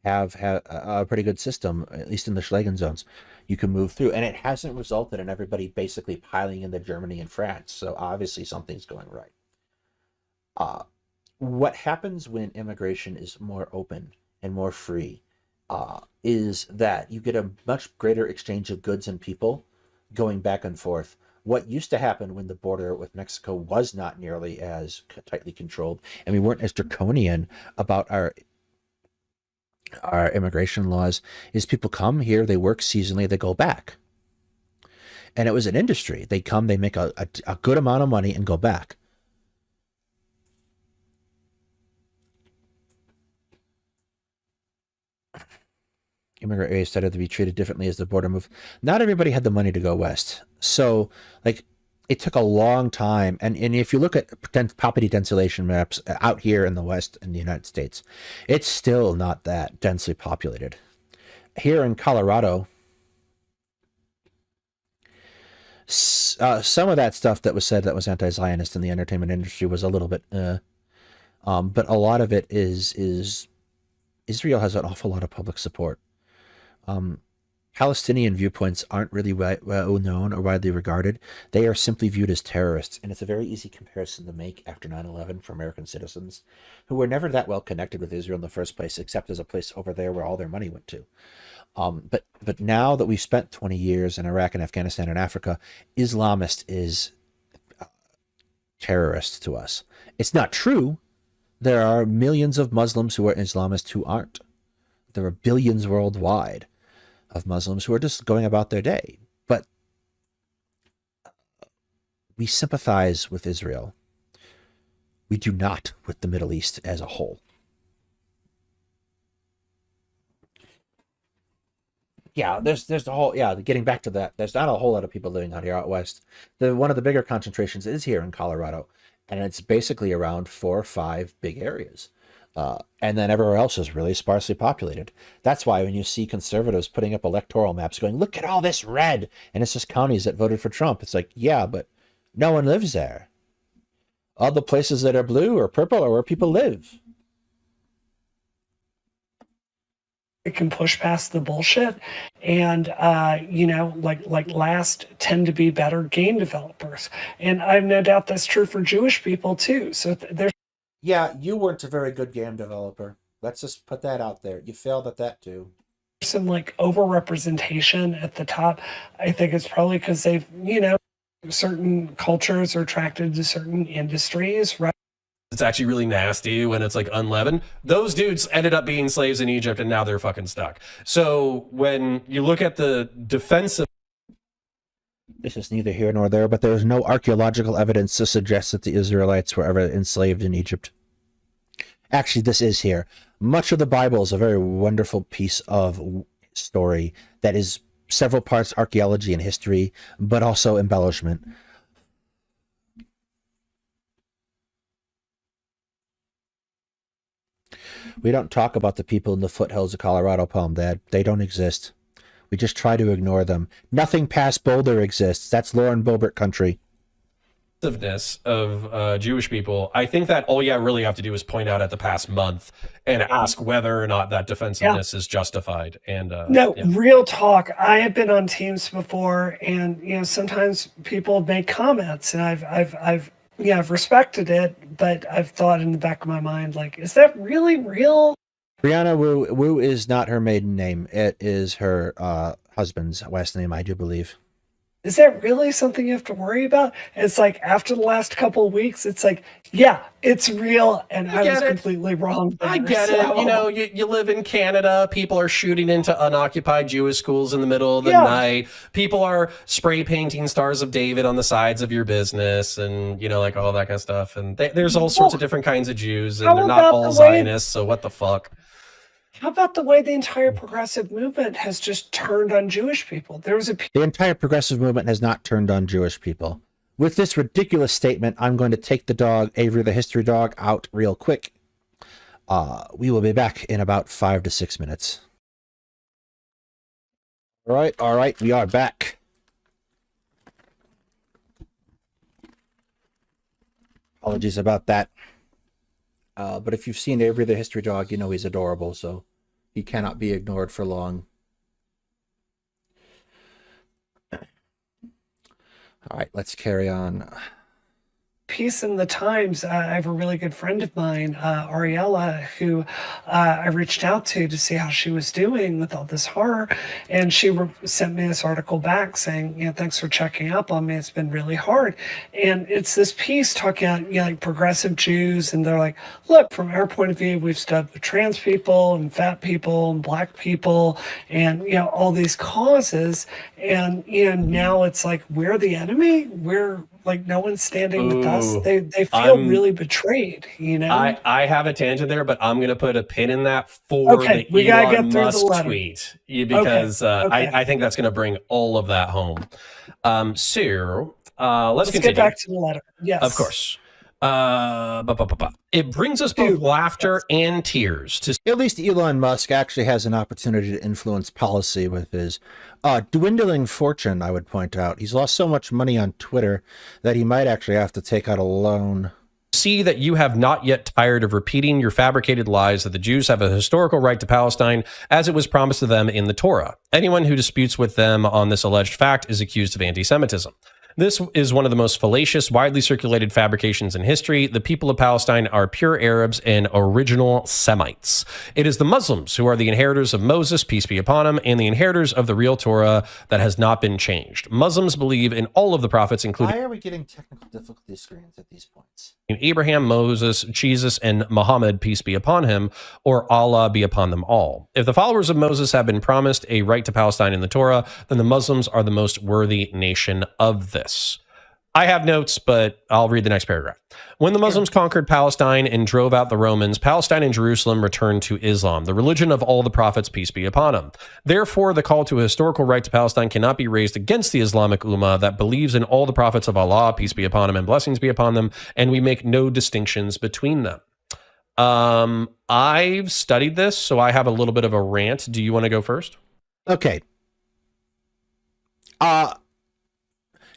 B: have a pretty good system, at least in the Schengen zones. You can move through, and it hasn't resulted in everybody basically piling into Germany and France. So obviously something's going right. What happens when immigration is more open and more free is that you get a much greater exchange of goods and people going back and forth. What used to happen when the border with Mexico was not nearly as tightly controlled, and we weren't as draconian about our immigration laws, is people come here, they work seasonally, they go back. And it was an industry. They come, they make a good amount of money and go back. Immigrant areas started to be treated differently as the border moved. Not everybody had the money to go west. So, like, it took a long time. And if you look at property densillation maps out here in the West in the United States, it's still not that densely populated. Here in Colorado, some of that stuff that was said that was anti-Zionist in the entertainment industry was a little bit, but a lot of it is Israel has an awful lot of public support. Palestinian viewpoints aren't really well known or widely regarded. They are simply viewed as terrorists, and it's a very easy comparison to make after 9/11 for American citizens who were never that well connected with Israel in the first place, except as a place over there where all their money went to. But now that we've spent 20 years in Iraq and Afghanistan and Africa, Islamist is terrorist to us. It's not true. There are millions of Muslims who are Islamist who aren't. There are billions worldwide of Muslims who are just going about their day. But we sympathize with Israel. We do not with the Middle East as a whole. Yeah, there's the whole, getting back to that, there's not a whole lot of people living out here out west. One of the bigger concentrations is here in Colorado, and it's basically around 4 or 5 big areas. And then everywhere else is really sparsely populated. That's why when you see conservatives putting up electoral maps going, look at all this red, and it's just counties that voted for Trump. It's like, yeah, but no one lives there. All the places that are blue or purple are where people live.
A: It can push past the bullshit, and like last tend to be better game developers. And I have no doubt that's true for Jewish people too. So there's
B: You weren't a very good game developer. Let's just put that out there. You failed at that too.
A: some like overrepresentation at the top. I think it's probably because they've, certain cultures are attracted to certain industries, right?
C: It's actually really nasty when it's like unleavened. Those dudes ended up being slaves in Egypt and now they're fucking stuck. So when you look at the defensive.
B: This is neither here nor there, but there is no archaeological evidence to suggest that the Israelites were ever enslaved in Egypt. Actually, this is here. Much of the Bible is a very wonderful piece of story that is several parts archaeology and history, but also embellishment. We don't talk about the people in the foothills of Colorado, Palm Dad. They don't exist. We just try to ignore them. Nothing past Boulder exists. That's Lauren Boebert country.
C: Of Jewish people, I think that all you really have to do is point out at the past month and ask whether or not that defensiveness is justified. And
A: no, real talk. I have been on teams before, and sometimes people make comments, and I've respected it, but I've thought in the back of my mind, like, is that really real?
B: Brianna Wu is not her maiden name. It is her husband's last name, I do believe.
A: Is that really something you have to worry about? And it's like, after the last couple of weeks, it's like, yeah, it's real, and I was completely wrong there.
C: I get it. You live in Canada. People are shooting into unoccupied Jewish schools in the middle of the night. People are spray painting Stars of David on the sides of your business, and like all that kind of stuff. And there's all sorts of different kinds of Jews, and they're not all Zionists. So what the fuck?
A: How about the way the entire progressive movement has just turned on Jewish people? The
B: entire progressive movement has not turned on Jewish people. With this ridiculous statement, I'm going to take the dog, Avery the history dog, out real quick. We will be back in about 5 to 6 minutes. All right, we are back. Apologies about that. But if you've seen Avery the history dog, you know he's adorable, so he cannot be ignored for long. All right, let's carry on.
A: piece in the Times, I have a really good friend of mine, Ariella, who I reached out to see how she was doing with all this horror. And she sent me this article back saying, thanks for checking up on me. It's been really hard. And it's this piece talking about, like progressive Jews. And they're like, look, from our point of view, we've studied with trans people and fat people and black people and, all these causes. And, now it's like, we're the enemy. We're like, no one's standing with us. They feel really betrayed,
C: I have a tangent there, but I'm going to put a pin in that for the Elon Musk tweet because I think that's going to bring all of that home. Let's continue.
A: Get back to the letter. Yes.
C: Of course. It brings us both laughter and tears.
B: At least Elon Musk actually has an opportunity to influence policy with his dwindling fortune, I would point out. He's lost so much money on Twitter that he might actually have to take out a loan.
C: See that you have not yet tired of repeating your fabricated lies that the Jews have a historical right to Palestine as it was promised to them in the Torah. Anyone who disputes with them on this alleged fact is accused of anti-Semitism. This is one of the most fallacious, widely circulated fabrications in history. The people of Palestine are pure Arabs and original Semites. It is the Muslims who are the inheritors of Moses, peace be upon him, and the inheritors of the real Torah that has not been changed. Muslims believe in all of the prophets, including...
B: Why are we getting technical difficulty screens at these points?
C: Abraham, Moses, Jesus, and Muhammad, peace be upon him, or Allah be upon them all. If the followers of Moses have been promised a right to Palestine in the Torah, then the Muslims are the most worthy nation of this. I have notes, but I'll read the next paragraph. When the Muslims conquered Palestine and drove out the Romans, Palestine and Jerusalem returned to Islam, the religion of all the prophets, peace be upon them. Therefore, the call to a historical right to Palestine cannot be raised against the Islamic Ummah that believes in all the prophets of Allah, peace be upon them, and blessings be upon them, and we make no distinctions between them. I've studied this, so I have a little bit of a rant. Do you want to go first?
B: Okay.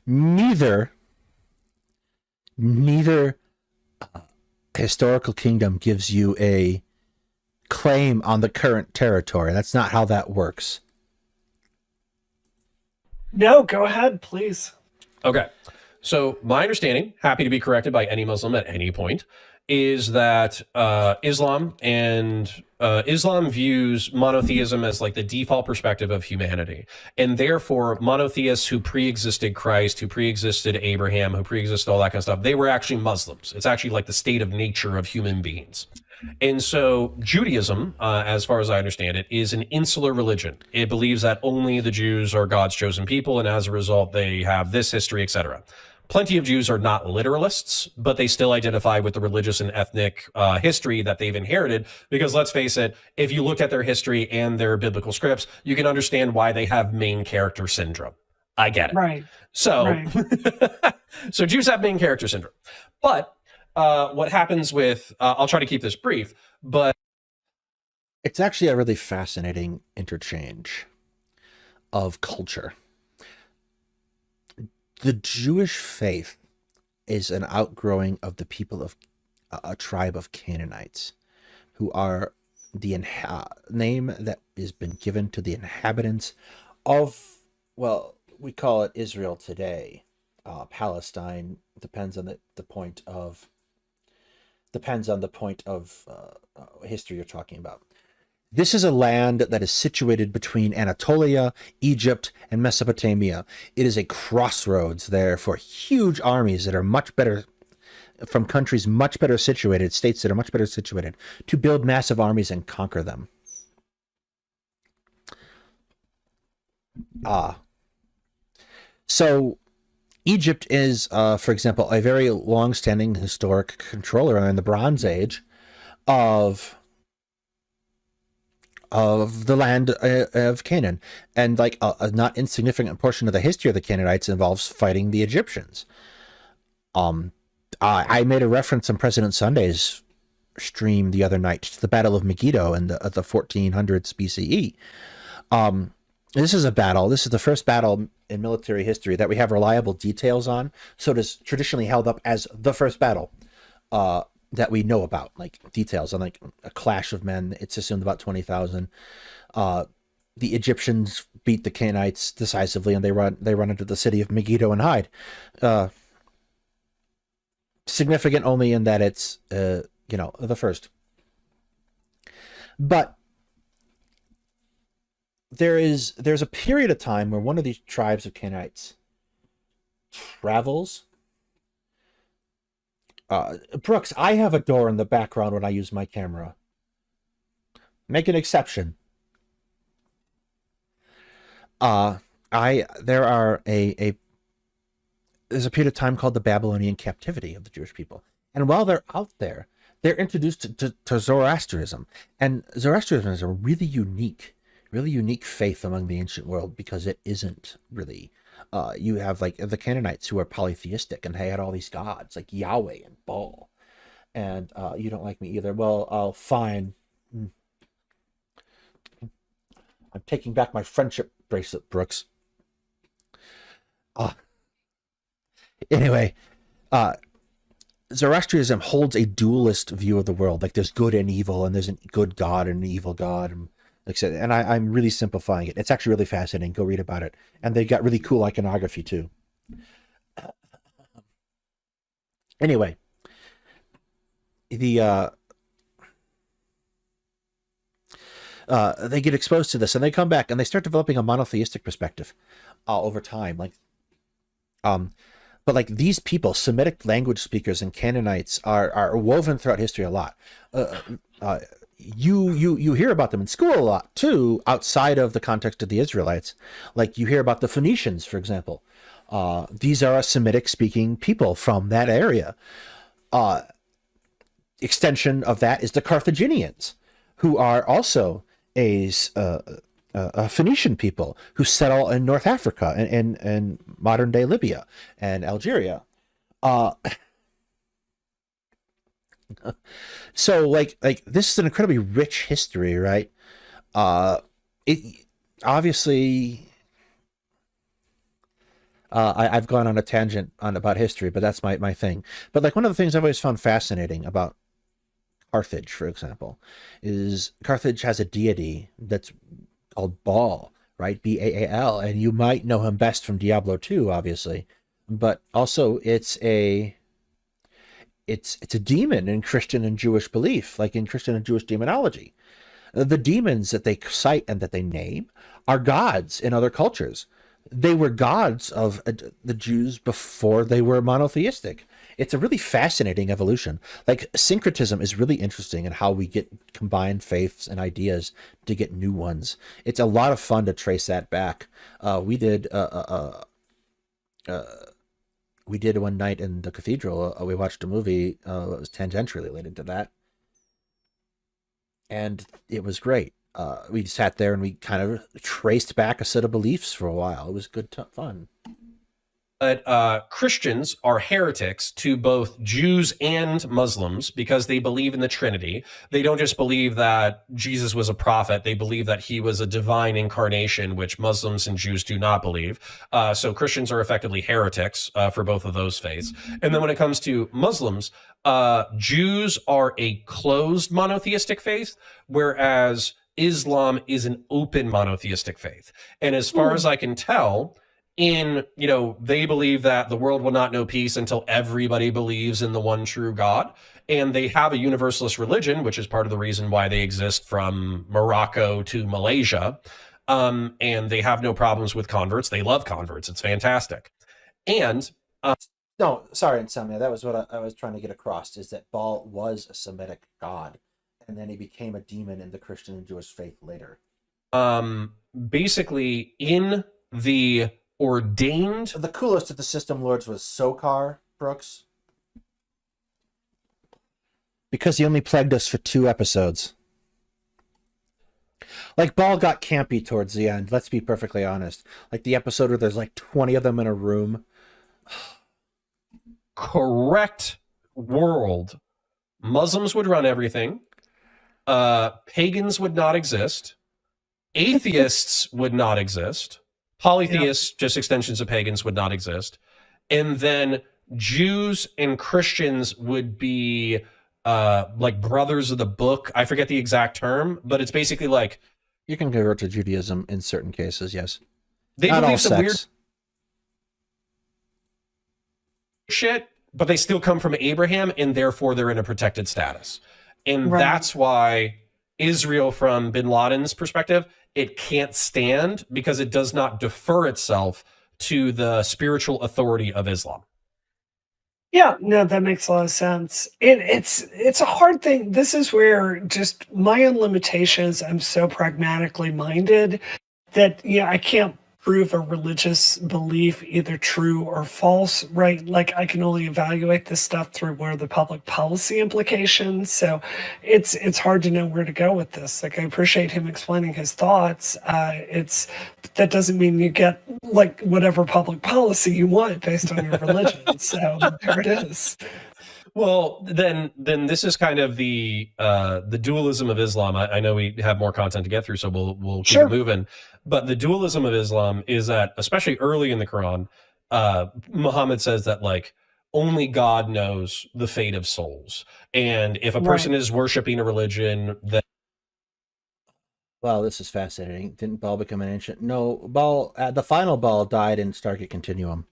B: Neither historical kingdom gives you a claim on the current territory. That's not how that works.
A: No, go ahead, please.
C: Okay. So my understanding, happy to be corrected by any Muslim at any point, is that Islam views monotheism as like the default perspective of humanity. And therefore, monotheists who pre-existed Christ, who pre-existed Abraham, who pre-existed all that kind of stuff, they were actually Muslims. It's actually like the state of nature of human beings. And so Judaism, as far as I understand it, is an insular religion. It believes that only the Jews are God's chosen people, and as a result, they have this history, etc. Plenty of Jews are not literalists, but they still identify with the religious and ethnic history that they've inherited. Because let's face it, if you look at their history and their biblical scripts, you can understand why they have main character syndrome. I get it.
A: Right.
C: So, so Jews have main character syndrome. But what happens with, I'll try to keep this brief, but
B: It's actually a really fascinating interchange of culture. The Jewish faith is an outgrowing of the people of a tribe of Canaanites, who are the name that has been given to the inhabitants of, well, we call it Israel today. Palestine depends on the point of history you're talking about. This is a land that is situated between Anatolia, Egypt, and Mesopotamia. It is a crossroads there for huge armies that are much better, from countries much better situated, states that are much better situated, to build massive armies and conquer them. So Egypt is, for example, a very long-standing historic controller in the Bronze Age of the land of Canaan, and like a not insignificant portion of the history of the Canaanites involves fighting the Egyptians. I made a reference on President Sunday's stream the other night to the Battle of Megiddo in the 1400s BCE. This is a battle. This is the first battle in military history that we have reliable details on. So it is traditionally held up as the first battle that we know about, like details on like a clash of men. It's assumed about 20,000. The Egyptians beat the Canaanites decisively, and they run into the city of Megiddo and hide. Significant only in that it's the first. But there's a period of time where one of these tribes of Canaanites travels. Brooks, I have a door in the background when I use my camera. Make an exception. There's a period of time called the Babylonian captivity of the Jewish people. And while they're out there, they're introduced to Zoroastrianism. And Zoroastrianism is a really unique faith among the ancient world, because it isn't really, you have like the Canaanites who are polytheistic, and they had all these gods like Yahweh and Baal. And you don't like me either. Well, I'll fine. I'm taking back my friendship bracelet, Brooks. Anyway, Zoroastrianism holds a dualist view of the world. Like there's good and evil, and there's a good God and an evil God. And like I said, and I'm really simplifying it. It's actually really fascinating. Go read about it. And they got really cool iconography too. Anyway, they get exposed to this, and they come back, and they start developing a monotheistic perspective over time. But like these people, Semitic language speakers and Canaanites are woven throughout history a lot. You hear about them in school a lot too, outside of the context of the Israelites. Like you hear about the Phoenicians, for example. These are a Semitic speaking people from that area. Extension of that is the Carthaginians, who are also a Phoenician people who settle in North Africa and modern day Libya and Algeria. So like this is an incredibly rich history, right? It obviously, I've gone on a tangent about history, but that's my thing. But like one of the things I've always found fascinating about Carthage, for example, is Carthage has a deity that's called Baal, right? Baal, and you might know him best from Diablo 2, obviously, but also it's a demon in Christian and Jewish belief, like in Christian and Jewish demonology. The demons that they cite and that they name are gods in other cultures. They were gods of the Jews before they were monotheistic. It's a really fascinating evolution. Like syncretism is really interesting in how we get combined faiths and ideas to get new ones. It's a lot of fun to trace that back. We did one night in the cathedral. We watched a movie that was tangentially related to that, and it was great. We sat there and we kind of traced back a set of beliefs for a while. It was good fun.
C: But Christians are heretics to both Jews and Muslims because they believe in the Trinity. They don't just believe that Jesus was a prophet. They believe that he was a divine incarnation, which Muslims and Jews do not believe. So Christians are effectively heretics for both of those faiths. And then when it comes to Muslims, Jews are a closed monotheistic faith, whereas Islam is an open monotheistic faith. And as far as I can tell, they believe that the world will not know peace until everybody believes in the one true God. And they have a universalist religion, which is part of the reason why they exist from Morocco to Malaysia. And they have no problems with converts. They love converts. It's fantastic. And
B: No, sorry, Insomnia. That was what I was trying to get across, is that Baal was a Semitic god, and then he became a demon in the Christian and Jewish faith later.
C: Basically, in the ordained...
B: The coolest of the System Lords was Sokar, Brooks. Because he only plagued us for 2 episodes. Like, Baal got campy towards the end, let's be perfectly honest. Like the episode where there's like 20 of them in a room.
C: Correct world, Muslims would run everything. Pagans would not exist. Atheists would not exist. Polytheists, just extensions of pagans, would not exist. And then Jews and Christians would be like brothers of the book. I forget the exact term, but it's basically like...
B: You can convert to Judaism in certain cases, yes.
C: They
B: Not all
C: believe some weird
B: sects.
C: shit, but they still come from Abraham, and therefore they're in a protected status. And that's why Israel, from bin Laden's perspective, it can't stand, because it does not defer itself to the spiritual authority of Islam.
A: Yeah, no, that makes a lot of sense. It's a hard thing. This is where just my own limitations, I'm so pragmatically minded that, I can't prove a religious belief either true or false, right? Like, I can only evaluate this stuff through where the public policy implications. So it's hard to know where to go with this. Like, I appreciate him explaining his thoughts. That doesn't mean you get like whatever public policy you want based on your religion. So there it is.
C: Well, then this is kind of the dualism of Islam. I know we have more content to get through, so we'll keep it moving. But the dualism of Islam is that, especially early in the Quran, Muhammad says that like only God knows the fate of souls, and if a person is worshiping a religion that...
B: Wow, this is fascinating. Didn't Baal become an ancient? No, Baal. The final Baal died in Stargate Continuum.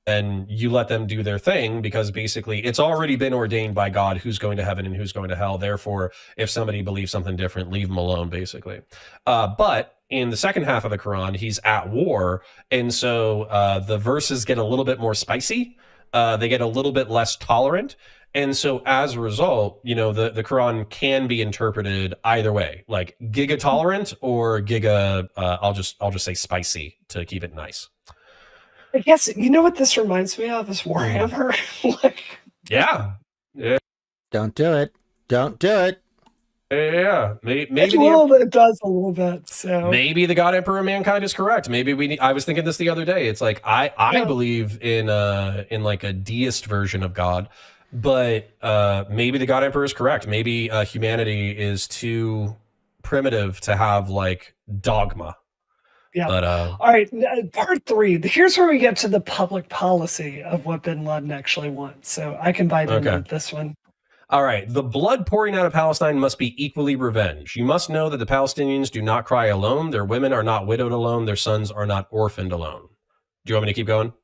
C: And you let them do their thing, because basically it's already been ordained by God who's going to heaven and who's going to hell. Therefore, if somebody believes something different, leave them alone, basically. But in the second half of the Quran, he's at war. And so the verses get a little bit more spicy. They get a little bit less tolerant. And so as a result, the Quran can be interpreted either way, like giga tolerant or giga, I'll just say spicy to keep it nice.
A: I guess, you know what this reminds me of is Warhammer.
C: Yeah.
B: Don't do it. Don't do it.
C: Yeah. Maybe
A: it does a little bit. So
C: maybe the God Emperor of Mankind is correct. Maybe I was thinking this the other day. It's like I believe in like a deist version of God, but maybe the God Emperor is correct. Maybe humanity is too primitive to have like dogma.
A: Yeah.
C: But,
A: all right. Part 3. Here's where we get to the public policy of what bin Laden actually wants. So I can bite into this one.
C: All right. The blood pouring out of Palestine must be equally revenged. You must know that the Palestinians do not cry alone. Their women are not widowed alone. Their sons are not orphaned alone. Do you want me to keep going?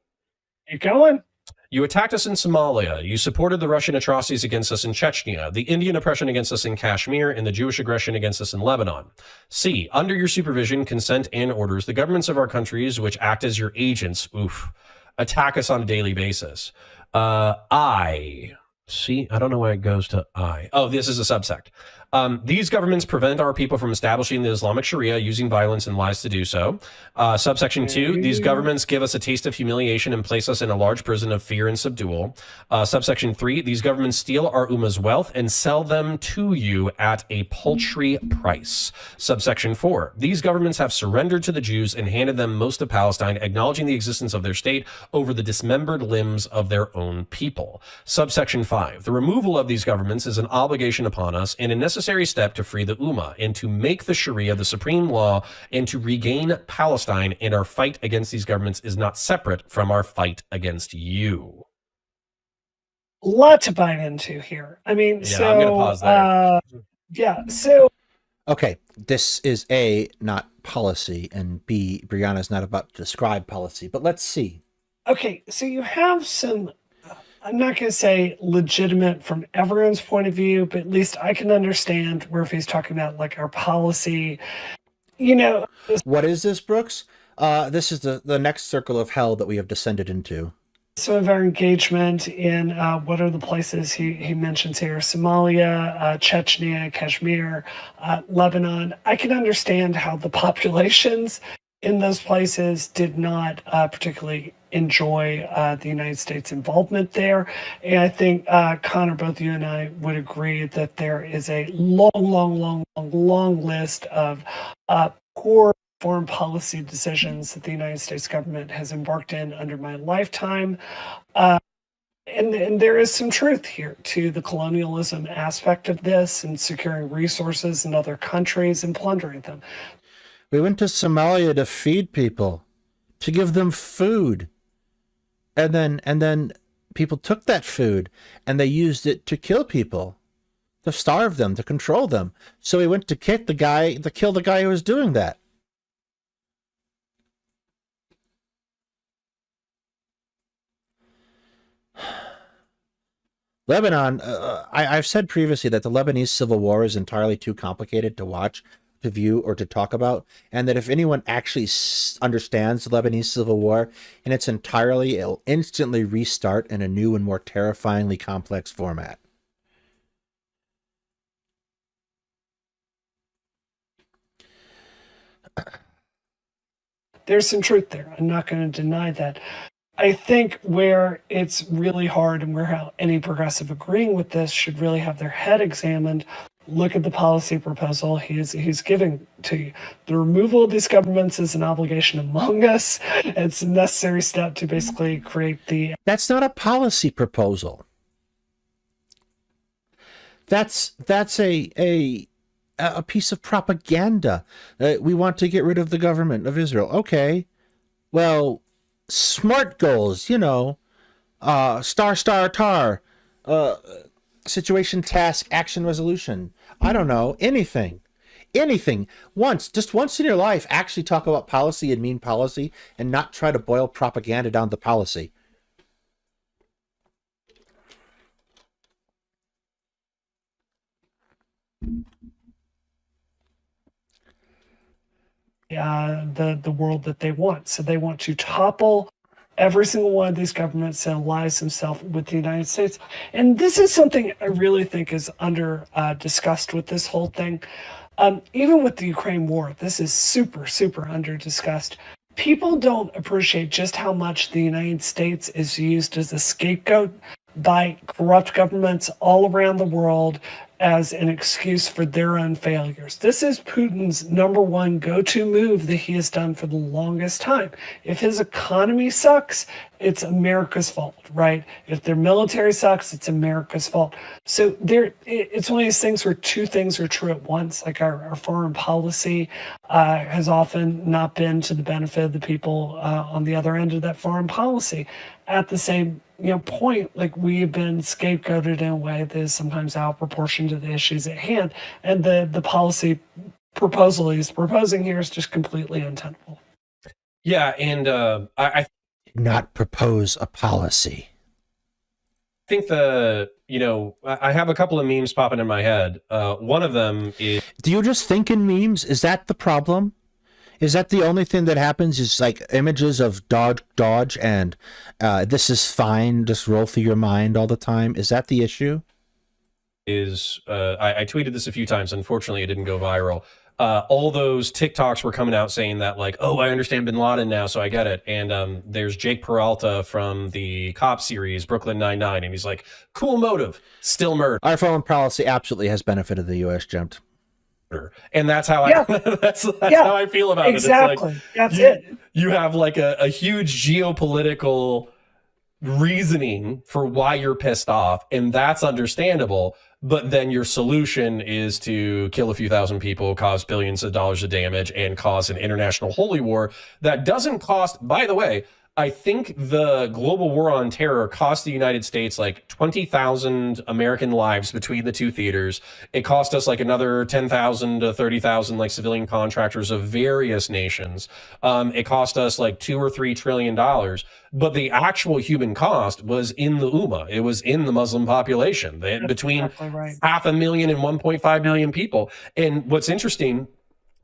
A: Keep going.
C: You attacked us in Somalia. You supported the Russian atrocities against us in Chechnya, the Indian oppression against us in Kashmir, and the Jewish aggression against us in Lebanon. C. Under your supervision, consent, and orders, the governments of our countries, which act as your agents, attack us on a daily basis. I don't know why it goes to I. Oh, this is a subsect. These governments prevent our people from establishing the Islamic Sharia using violence and lies to do so. Subsection 2, these governments give us a taste of humiliation and place us in a large prison of fear and subdual. Subsection 3, these governments steal our ummah's wealth and sell them to you at a paltry price. Subsection 4, these governments have surrendered to the Jews and handed them most of Palestine, acknowledging the existence of their state over the dismembered limbs of their own people. Subsection 5, the removal of these governments is an obligation upon us and a necessary step to free the Ummah and to make the Sharia the supreme law and to regain Palestine, and our fight against these governments is not separate from our fight against you.
A: A lot to bite into here. I mean,
C: Yeah,
A: so
C: I'm gonna pause there.
A: yeah, so
B: Okay, this is A, not policy, and B, Brianna's not about to describe policy, but let's see.
A: okay, so you have some, I'm not going to say legitimate from everyone's point of view, but at least I can understand where if he's talking about like our policy, you know.
B: What is this, Brooks? This is the next circle of hell that we have descended into.
A: Some of our engagement in what are the places he mentions here: Somalia, Chechnya, Kashmir, Lebanon. I can understand how the populations in those places did not particularly enjoy the United States involvement there. And I think, Connor, both you and I would agree that there is a long list of poor foreign policy decisions that the United States government has embarked in under my lifetime. And there is some truth here to the colonialism aspect of this and securing resources in other countries and plundering them.
B: We went to Somalia to feed people, to give them food. And then people took that food and they used it to kill people, to starve them, to control them. So we went to kill the guy who was doing that. Lebanon, I've said previously that the Lebanese civil war is entirely too complicated to watch, to view, or to talk about, and that if anyone actually understands the Lebanese civil war in its entirety, it'll instantly restart in a new and more terrifyingly complex format.
A: There's some truth there. I'm not going to deny that. I think where it's really hard and where how any progressive agreeing with this should really have their head examined, look at the policy proposal he's giving to you. The removal of these governments is an obligation among us. It's a necessary step to basically create the...
B: That's not a policy proposal. That's a piece of propaganda. We want to get rid of the government of Israel. Okay. Well, SMART goals, ****, situation, task, action, resolution. I don't know, anything. Just once in your life, actually talk about policy and mean policy and not try to boil propaganda down to policy.
A: The world that they want. So they want to topple every single one of these governments and allies themselves with the United States. And this is something I really think is under discussed with this whole thing. Even with the Ukraine war, this is super under discussed. People don't appreciate just how much the United States is used as a scapegoat by corrupt governments all around the world as an excuse for their own failures. This is Putin's number one go-to move that he has done for the longest time. If his economy sucks, it's America's fault, right? If their military sucks, it's America's fault. So it's one of these things where two things are true at once. Like our foreign policy has often not been to the benefit of the people on the other end of that foreign policy. At the same point, like we've been scapegoated in a way that is sometimes out of proportion to the issues at hand, and the policy proposal he's proposing here is just completely untenable.
C: Yeah, and I
B: not propose a policy.
C: think I have a couple of memes popping in my head. One of them is...
B: Do you just think in memes? Is that the problem? Is that the only thing that happens is like images of dodge and this is fine, just roll through your mind all the time? Is that the issue?
C: is I tweeted this a few times. Unfortunately, it didn't go viral. All those TikToks were coming out saying that, like, oh, I understand Bin Laden now, so I get it. And there's Jake Peralta from the cop series Brooklyn Nine-Nine, and he's like, cool motive, still murder.
B: Our foreign policy absolutely has benefited the U.S., Jumped.
C: And that's how
A: Yeah.
C: that's how I feel about
A: exactly.
C: it. It's like,
A: That's it.
C: You have like a huge geopolitical reasoning for why you're pissed off, and that's understandable. But then your solution is to kill a few thousand people, cause billions of dollars of damage, and cause an international holy war that doesn't cost, by the way, I think the global war on terror cost the United States like 20,000 American lives between the two theaters. It cost us like another 10,000 to 30,000 like civilian contractors of various nations. It cost us like $2 or $3 trillion. But the actual human cost was in the Ummah. It was in the Muslim population. Between
A: exactly right.
C: 500,000 and 1.5 million people. And what's interesting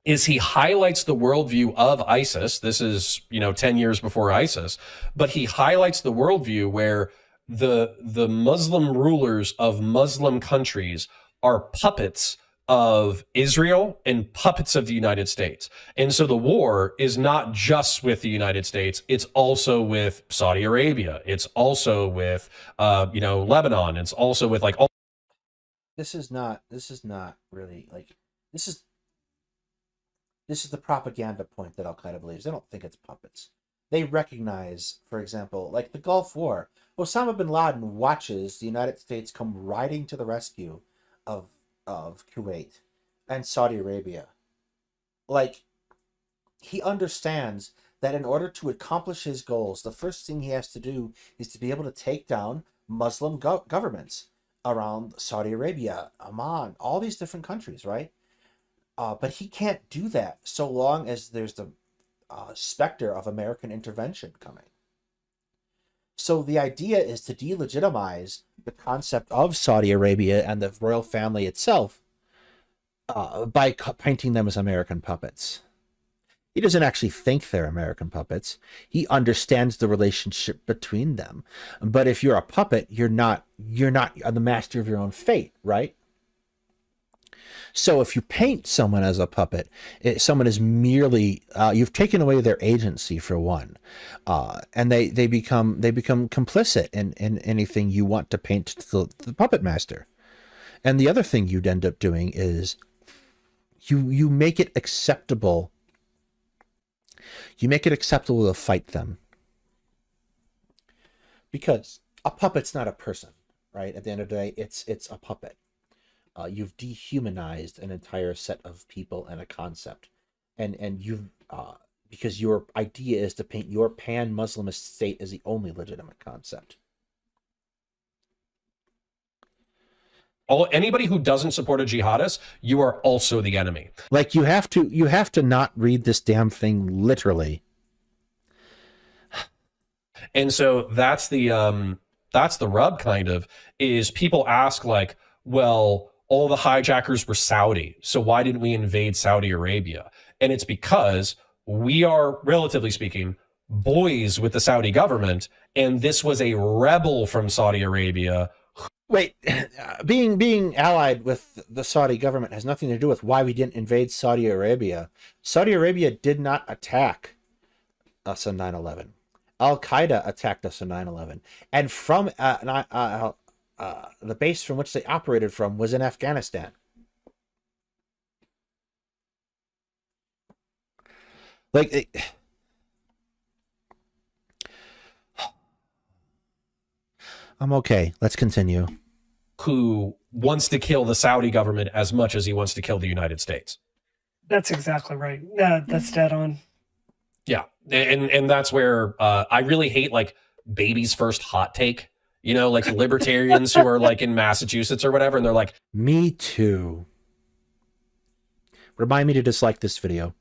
C: is he highlights the worldview of ISIS. This is, 10 years before ISIS, but he highlights the worldview where the Muslim rulers of Muslim countries are puppets of Israel and puppets of the United States. And so the war is not just with the United States. It's also with Saudi Arabia. It's also with, Lebanon. It's also with like all.
B: This is not really like, this is the propaganda point that Al-Qaeda believes. They don't think it's puppets. They recognize, for example, like the Gulf War. Osama bin Laden watches the United States come riding to the rescue of Kuwait and Saudi Arabia. Like, he understands that in order to accomplish his goals, the first thing he has to do is to be able to take down Muslim governments around Saudi Arabia, Oman, all these different countries, right? But he can't do that so long as there's the specter of American intervention coming. So the idea is to delegitimize the concept of Saudi Arabia and the royal family itself by painting them as American puppets. He doesn't actually think they're American puppets. He understands the relationship between them. But if you're a puppet, you're not the master of your own fate, right? So if you paint someone as a puppet, someone is merely you've taken away their agency, for one, and they become complicit in anything you want to paint to the puppet master. And the other thing you'd end up doing is you make it acceptable. You make it acceptable to fight them, because a puppet's not a person, right? At the end of the day, it's a puppet. You've dehumanized an entire set of people and a concept, and you've because your idea is to paint your pan-Muslimist state as the only legitimate concept.
C: Anybody who doesn't support a jihadist, you are also the enemy.
B: Like, you have to not read this damn thing literally.
C: And so that's the rub, kind of, is people ask like, well, all the hijackers were Saudi, so why didn't we invade Saudi Arabia? And it's because we are, relatively speaking, boys with the Saudi government, and this was a rebel from Saudi Arabia.
B: Wait, being allied with the Saudi government has nothing to do with why we didn't invade Saudi Arabia. Saudi Arabia did not attack us on 9/11. Al-Qaeda attacked us on 9/11. And from the base from which they operated from was in Afghanistan. Like, I'm okay. Let's continue.
C: Who wants to kill the Saudi government as much as he wants to kill the United States.
A: That's exactly right. That's dead on.
C: Yeah. And that's where I really hate like baby's first hot take, like libertarians who are like in Massachusetts or whatever. And they're like,
B: me too. Remind me to dislike this video.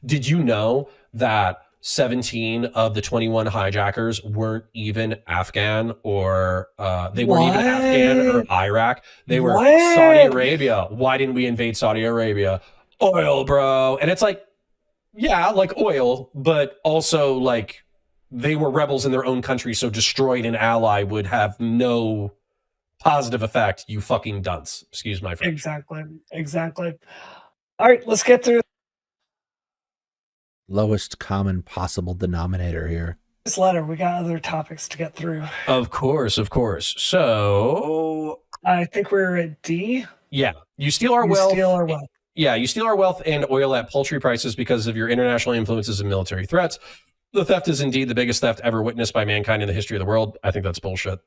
C: Did you know that 17 of the 21 hijackers weren't even Afghan or they weren't even Afghan or Iraq. They were Saudi Arabia. Why didn't we invade Saudi Arabia? Oil, bro. And it's like, yeah, like oil, but also like they were rebels in their own country. So destroying an ally would have no positive effect, you fucking dunce. Excuse my French.
A: Exactly. All right, let's get through
B: Lowest common possible denominator here.
A: this letter. We got other topics to get through.
C: Of course. So
A: I think we're at D.
C: yeah, you steal our
A: You
C: wealth.
A: steal our wealth.
C: Yeah, you steal our wealth and oil at paltry prices because of your international influences and military threats. The theft is indeed the biggest theft ever witnessed by mankind in the history of the world. I think that's bullshit.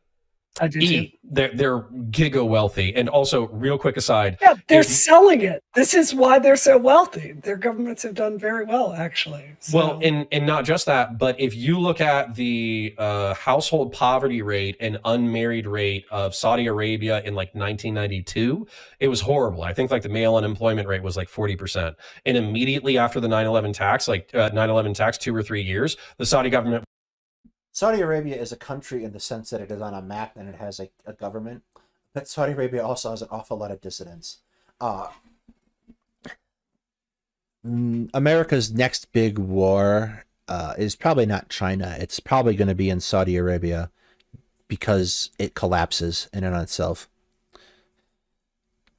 A: I do too.
C: E, they're giga wealthy. And also, real quick aside,
A: Yeah, they're selling it. This is why they're so wealthy. Their governments have done very well, actually. So.
C: well, and not just that, but if you look at the household poverty rate and unmarried rate of Saudi Arabia in like 1992, it was horrible. I think like the male unemployment rate was like 40%. And immediately after the 9/11 tax, like 9/11 tax, 2 or 3 years, the Saudi government.
B: Saudi Arabia is a country in the sense that it is on a map and it has a government, but Saudi Arabia also has an awful lot of dissidents. America's next big war is probably not China. It's probably going to be in Saudi Arabia because it collapses in and on itself.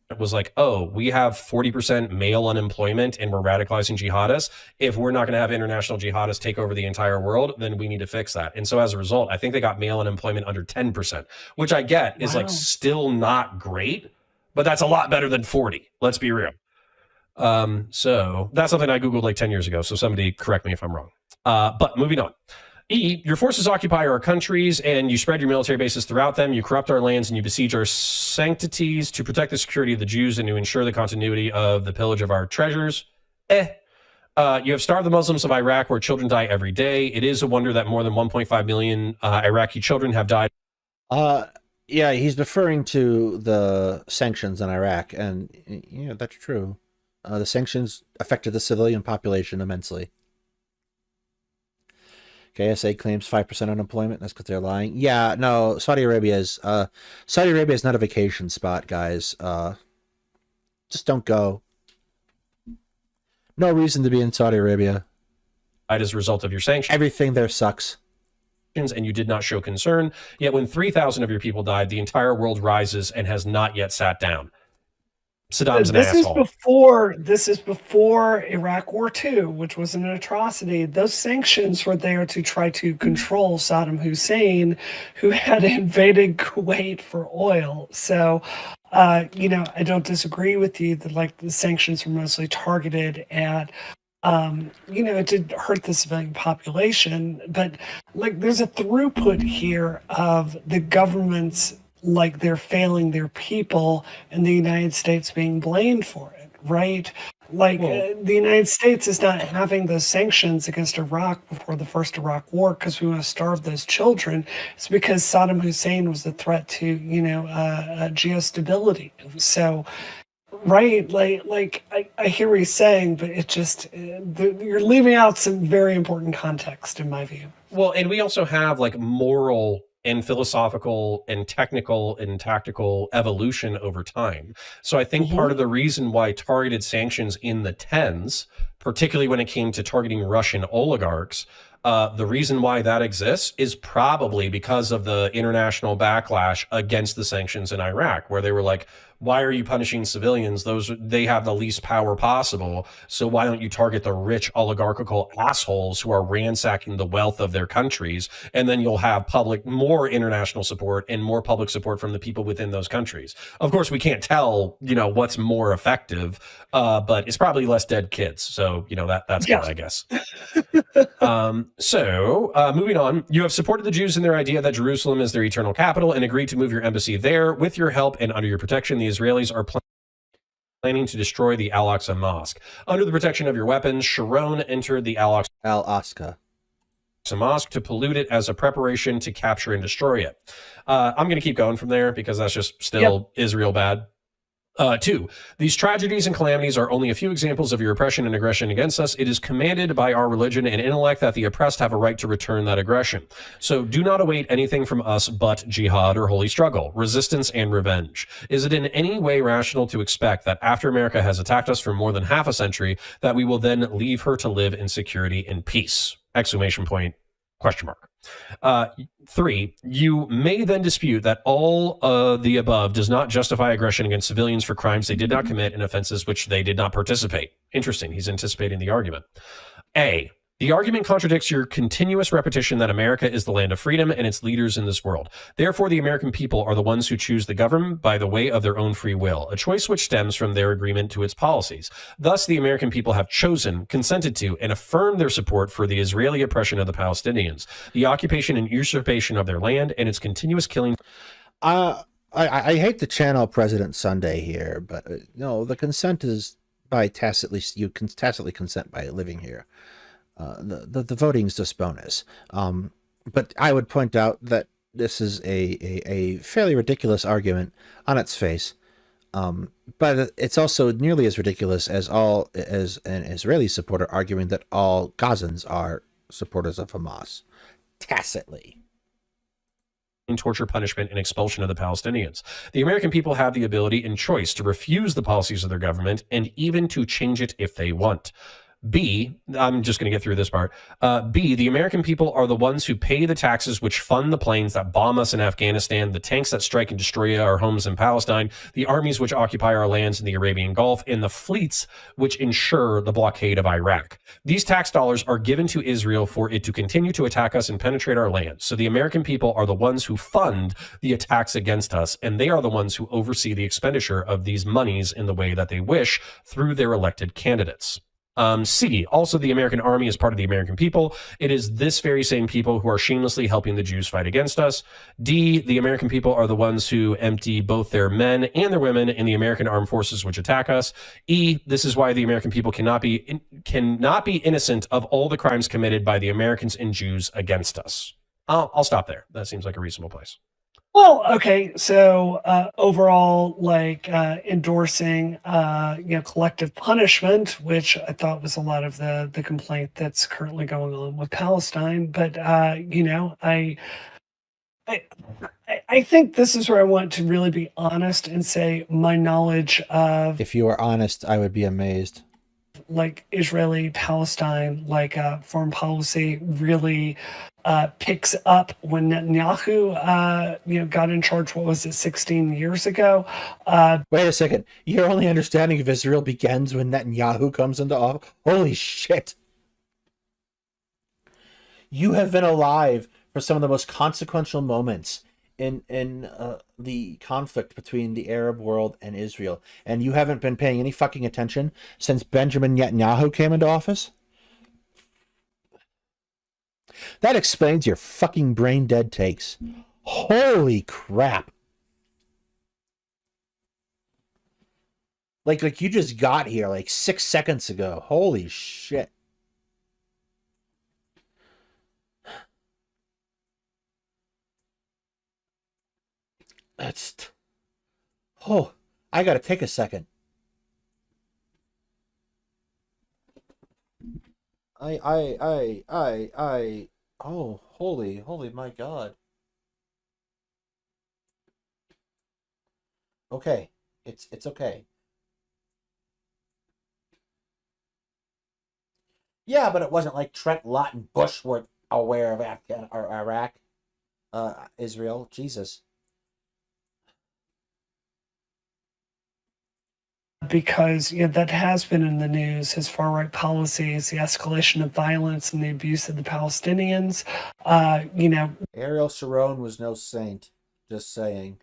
C: It was like, oh, we have 40% male unemployment and we're radicalizing jihadists. If we're not going to have international jihadists take over the entire world, then we need to fix that. And so as a result, I think they got male unemployment under 10%, which I get is like still not great, but that's a lot better than 40. Let's be real. So that's something I Googled like 10 years ago. So somebody correct me if I'm wrong. But moving on. E, your forces occupy our countries and you spread your military bases throughout them. You corrupt our lands and you besiege our sanctities to protect the security of the Jews and to ensure the continuity of the pillage of our treasures. You have starved the Muslims of Iraq where children die every day. It is a wonder that more than 1.5 million Iraqi children have died.
B: Yeah, he's referring to the sanctions on Iraq, and yeah, that's true. The sanctions affected the civilian population immensely. KSA claims 5% unemployment. That's because they're lying. Yeah, no, Saudi Arabia is not a vacation spot, guys. Just don't go. No reason to be in Saudi Arabia.
C: As a result of your sanctions.
B: Everything there sucks.
C: And you did not show concern. Yet when 3,000 of your people died, the entire world rises and has not yet sat down. Saddam's an asshole.
A: This is before Iraq War II, which was an atrocity. Those sanctions were there to try to control Saddam Hussein, who had invaded Kuwait for oil. So, I don't disagree with you that like the sanctions were mostly targeted at, it did hurt the civilian population, but like there's a throughput here of the government's like they're failing their people and the United States being blamed for it, right? Like the United States is not having those sanctions against Iraq before the first Iraq war because we want to starve those children. It's because Saddam Hussein was a threat to, geostability. So, right, I hear what he's saying, but it just, you're leaving out some very important context in my view.
C: Well, and we also have like moral and philosophical and technical and tactical evolution over time. So I think part of the reason why targeted sanctions in the tens, particularly when it came to targeting Russian oligarchs, the reason why that exists is probably because of the international backlash against the sanctions in Iraq, where they were like, why are you punishing civilians? They have the least power possible. So why don't you target the rich oligarchical assholes who are ransacking the wealth of their countries? And then you'll have more international support and more public support from the people within those countries. Of course, we can't tell, what's more effective, but it's probably less dead kids. So, that's good, I guess. Moving on, you have supported the Jews in their idea that Jerusalem is their eternal capital and agreed to move your embassy there. With your help and under your protection, the Israelis are planning to destroy the Al-Aqsa Mosque. Under the protection of your weapons, Sharon entered the Al-Aqsa Mosque to pollute it as a preparation to capture and destroy it. I'm going to keep going from there because that's just still Israel bad. 2, these tragedies and calamities are only a few examples of your oppression and aggression against us. It is commanded by our religion and intellect that the oppressed have a right to return that aggression. So do not await anything from us but jihad or holy struggle, resistance and revenge. Is it in any way rational to expect that after America has attacked us for more than half a century, that we will then leave her to live in security and peace? Exclamation point. Question mark. 3, you may then dispute that all of the above does not justify aggression against civilians for crimes they did not commit and offenses which they did not participate. Interesting. He's anticipating the argument. A, the argument contradicts your continuous repetition that America is the land of freedom and its leaders in this world. Therefore, the American people are the ones who choose the government by the way of their own free will, a choice which stems from their agreement to its policies. Thus, the American people have chosen, consented to, and affirmed their support for the Israeli oppression of the Palestinians, the occupation and usurpation of their land, and its continuous killing.
B: I hate to channel President Sunday here, but no, the consent is by tacitly, you can tacitly consent by living here. The voting is just bonus. But I would point out that this is a fairly ridiculous argument on its face. But it's also nearly as ridiculous as an Israeli supporter arguing that all Gazans are supporters of Hamas, tacitly.
C: Torture, punishment, and expulsion of the Palestinians. The American people have the ability and choice to refuse the policies of their government and even to change it if they want. B, I'm just going to get through this part. B, the American people are the ones who pay the taxes which fund the planes that bomb us in Afghanistan, the tanks that strike and destroy our homes in Palestine, the armies which occupy our lands in the Arabian Gulf, and the fleets which ensure the blockade of Iraq. These tax dollars are given to Israel for it to continue to attack us and penetrate our land. So the American people are the ones who fund the attacks against us, and they are the ones who oversee the expenditure of these monies in the way that they wish through their elected candidates. C, also the American army is part of the American people. It is this very same people who are shamelessly helping the Jews fight against us. D, the American people are the ones who empty both their men and their women in the American armed forces which attack us. E, this is why the American people cannot be innocent of all the crimes committed by the Americans and Jews against us. I'll stop there. That seems like a reasonable place.
A: Well, okay, so overall, like endorsing, collective punishment, which I thought was a lot of the complaint that's currently going on with Palestine. But I think this is where I want to really be honest and say my knowledge of,
B: If you were honest, I would be amazed.
A: like, Israeli Palestine, like foreign policy really picks up when Netanyahu, got in charge. What was it, 16 years ago?
B: Wait a second. Your only understanding of Israel begins when Netanyahu comes into office? Holy shit. You have been alive for some of the most consequential moments in the conflict between the Arab world and Israel, and you haven't been paying any fucking attention since Benjamin Netanyahu came into office? That explains your fucking brain dead takes. Holy crap. Like you just got here like 6 seconds ago. Holy shit. I gotta take a second. Oh, holy my God. Okay, it's okay. Yeah, but it wasn't like Trent Lott and Bush were aware of Afghan or Iraq, Israel. Jesus.
A: Because that has been in the news, his far-right policies, the escalation of violence and the abuse of the Palestinians.
B: Ariel Sharon was no saint. Just saying.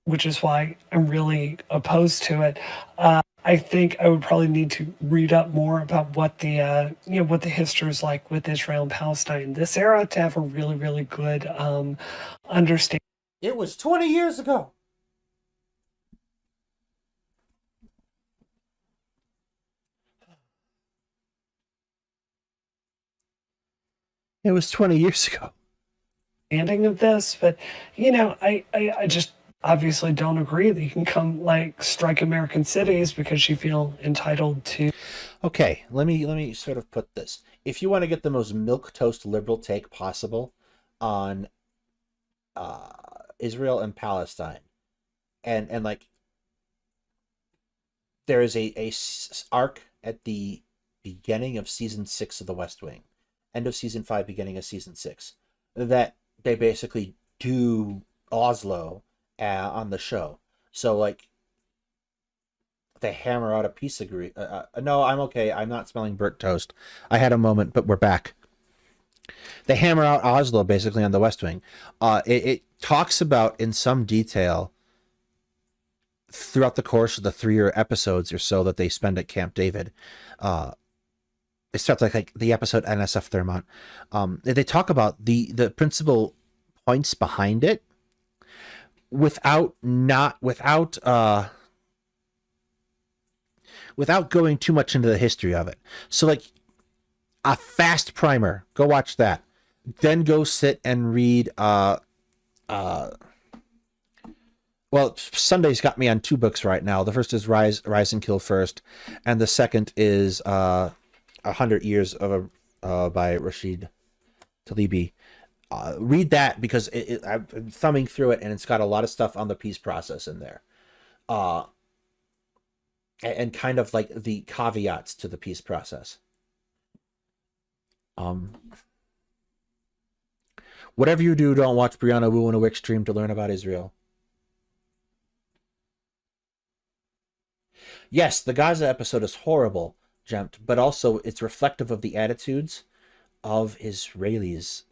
A: Which is why I'm really opposed to it. I think I would probably need to read up more about what the what the history is like with Israel and Palestine in this era to have a really, really good understanding.
B: It was 20 years ago. It was 20 years ago.
A: Understanding of this, but I just obviously don't agree that you can come strike American cities because you feel entitled to.
B: Okay, let me sort of put this. If you want to get the most milquetoast liberal take possible on Israel and Palestine, and like there is a arc at the beginning of season 6 of The West Wing, end of season 5, beginning of season 6, that they basically do Oslo on the show. So like they hammer out a peace agreement. No, I'm okay. I'm not smelling burnt toast. I had a moment, but we're back. They hammer out Oslo basically on the West Wing. It talks about in some detail throughout the course of the 3 episodes or so that they spend at Camp David. It starts like the episode NSF Thermont. They talk about the principal points behind it without going too much into the history of it. So like a fast primer, go watch that. Then go sit and read well, Sunday's got me on 2 books right now. The first is Rise and Kill First, and the second is 100 Years of by Rashid Talibi. Read that because I'm thumbing through it, and it's got a lot of stuff on the peace process in there, and kind of like the caveats to the peace process. Whatever you do, don't watch Brianna Wu in a Wick stream to learn about Israel. Yes, the Gaza episode is horrible, Gemt, but also it's reflective of the attitudes of Israelis.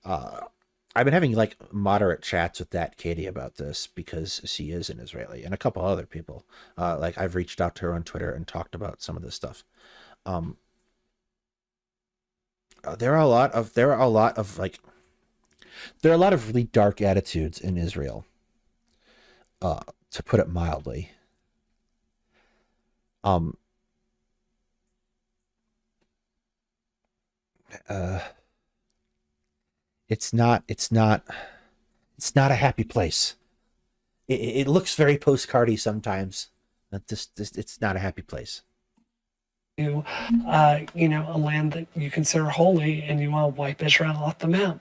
B: I've been having like moderate chats with that Katie about this because she is an Israeli, and a couple other people. Like I've reached out to her on Twitter and talked about some of this stuff. There are a lot of really dark attitudes in Israel, to put it mildly. It's not a happy place. It looks very postcardy sometimes. But it's not a happy place.
A: A land that you consider holy, and you want to wipe Israel off the map.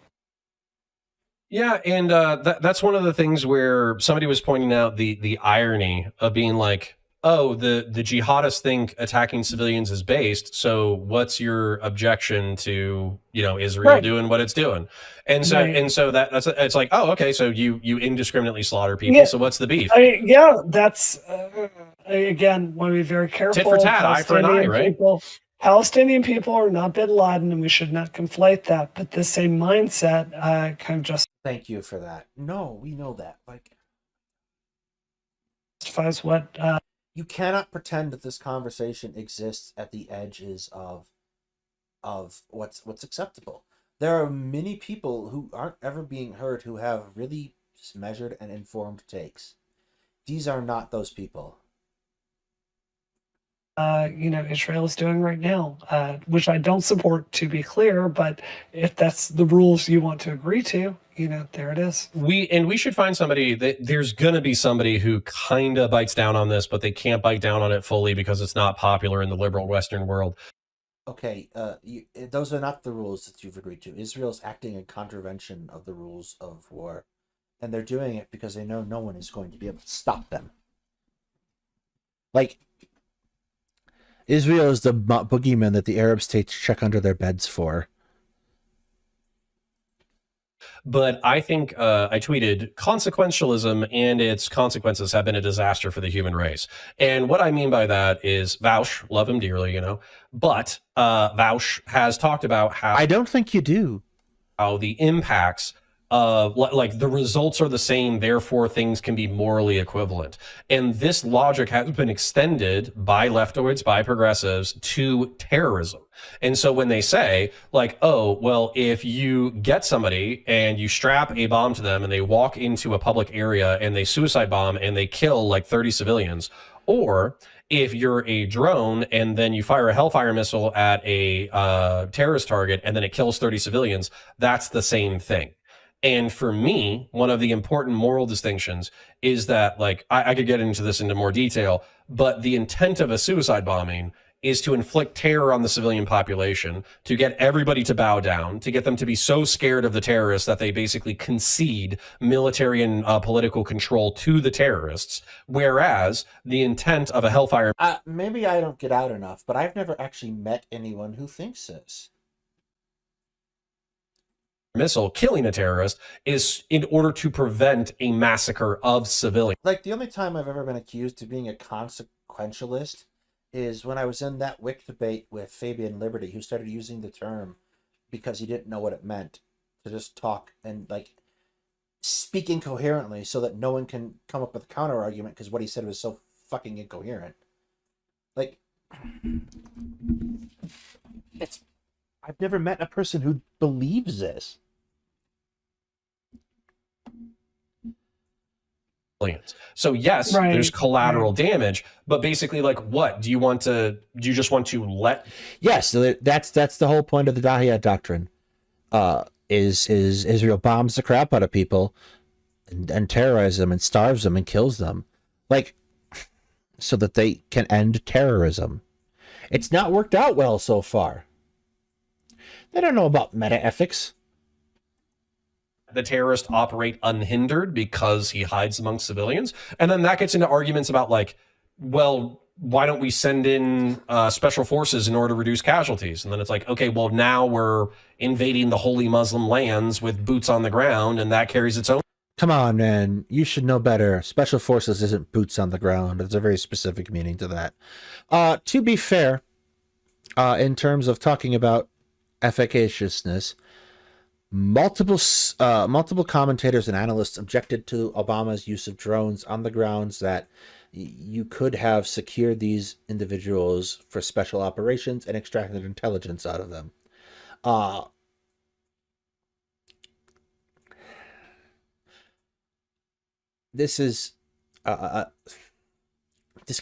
C: Yeah, and that's one of the things where somebody was pointing out the irony of being like, oh, the jihadists think attacking civilians is based, so what's your objection to Israel doing what it's doing? And so it's like, oh, okay, so you indiscriminately slaughter people, so what's the beef?
A: That's again, want to be very careful.
C: Tit for tat, eye for an eye, right?
A: Palestinian people are not bin Laden, and we should not conflate that. But this same mindset kind of just
B: thank you for that. No, we know that. Like,
A: justifies what
B: you cannot pretend that this conversation exists at the edges of what's acceptable. There are many people who aren't ever being heard who have really measured and informed takes. These are not those people.
A: Israel is doing right now, which I don't support, to be clear, but if that's the rules you want to agree to, there it is.
C: We should find somebody there's going to be somebody who kind of bites down on this, but they can't bite down on it fully because it's not popular in the liberal Western world.
B: Okay, those are not the rules that you've agreed to. Israel's acting in contravention of the rules of war, and they're doing it because they know no one is going to be able to stop them. Like, Israel is the boogeyman that the Arab states check under their beds for.
C: But I think I tweeted, consequentialism and its consequences have been a disaster for the human race. And what I mean by that is Vaush, love him dearly, but Vaush has talked about how...
B: I don't think you do.
C: How the impacts of, like, the results are the same, therefore things can be morally equivalent. And this logic has been extended by leftoids, by progressives, to terrorism. And so when they say, like, oh, well, if you get somebody and you strap a bomb to them and they walk into a public area and they suicide bomb and they kill like 30 civilians, or if you're a drone and then you fire a Hellfire missile at a terrorist target and then it kills 30 civilians, that's the same thing. And for me, one of the important moral distinctions is that, like, I could get into this into more detail, but the intent of a suicide bombing is to inflict terror on the civilian population, to get everybody to bow down, to get them to be so scared of the terrorists that they basically concede military and political control to the terrorists. Whereas the intent of a Hellfire...
B: maybe I don't get out enough, but I've never actually met anyone who thinks this.
C: missile killing a terrorist is in order to prevent a massacre of civilians.
B: Like, the only time I've ever been accused of being a consequentialist is when I was in that WIC debate with Fabian Liberty, who started using the term because he didn't know what it meant to just talk and, like, speak incoherently so that no one can come up with a counter argument because what he said was so fucking incoherent. Like, I've never met a person who believes this.
C: So yes,
A: Right.
C: there's collateral damage, but basically, like, what do you just want to let?
B: Yes, so that's the whole point of the Dahiyat doctrine. Is Israel bombs the crap out of people and terrorizes them and starves them and kills them, like, so that they can end terrorism. It's not worked out well so far. They don't know about meta ethics.
C: The terrorist operate unhindered because he hides amongst civilians. And then that gets into arguments about, like, well, why don't we send in special forces in order to reduce casualties? And then it's like, okay, well, now we're invading the holy Muslim lands with boots on the ground, and that carries its own.
B: Come on, man. You should know better. Special forces isn't boots on the ground. There's a very specific meaning to that. To be fair, in terms of talking about efficaciousness, multiple commentators and analysts objected to Obama's use of drones on the grounds that you could have secured these individuals for special operations and extracted intelligence out of them. This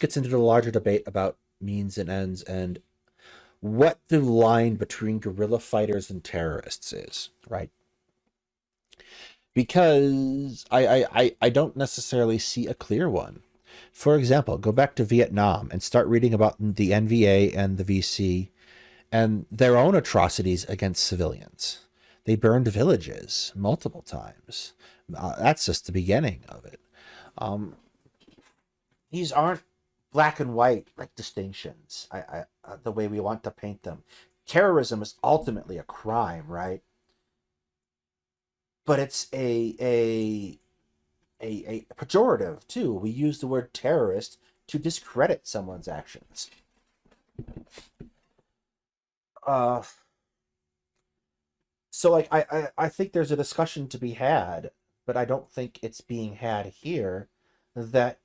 B: gets into the larger debate about means and ends and what the line between guerrilla fighters and terrorists is, right? Because I don't necessarily see a clear one. For example, go back to Vietnam and start reading about the NVA and the VC and their own atrocities against civilians. They burned villages multiple times. That's just the beginning of it. These aren't black and white, like, distinctions, the way we want to paint them. Terrorism is ultimately a crime, right? But it's a pejorative too. We use the word terrorist to discredit someone's actions. So, like, I think there's a discussion to be had, but I don't think it's being had here, that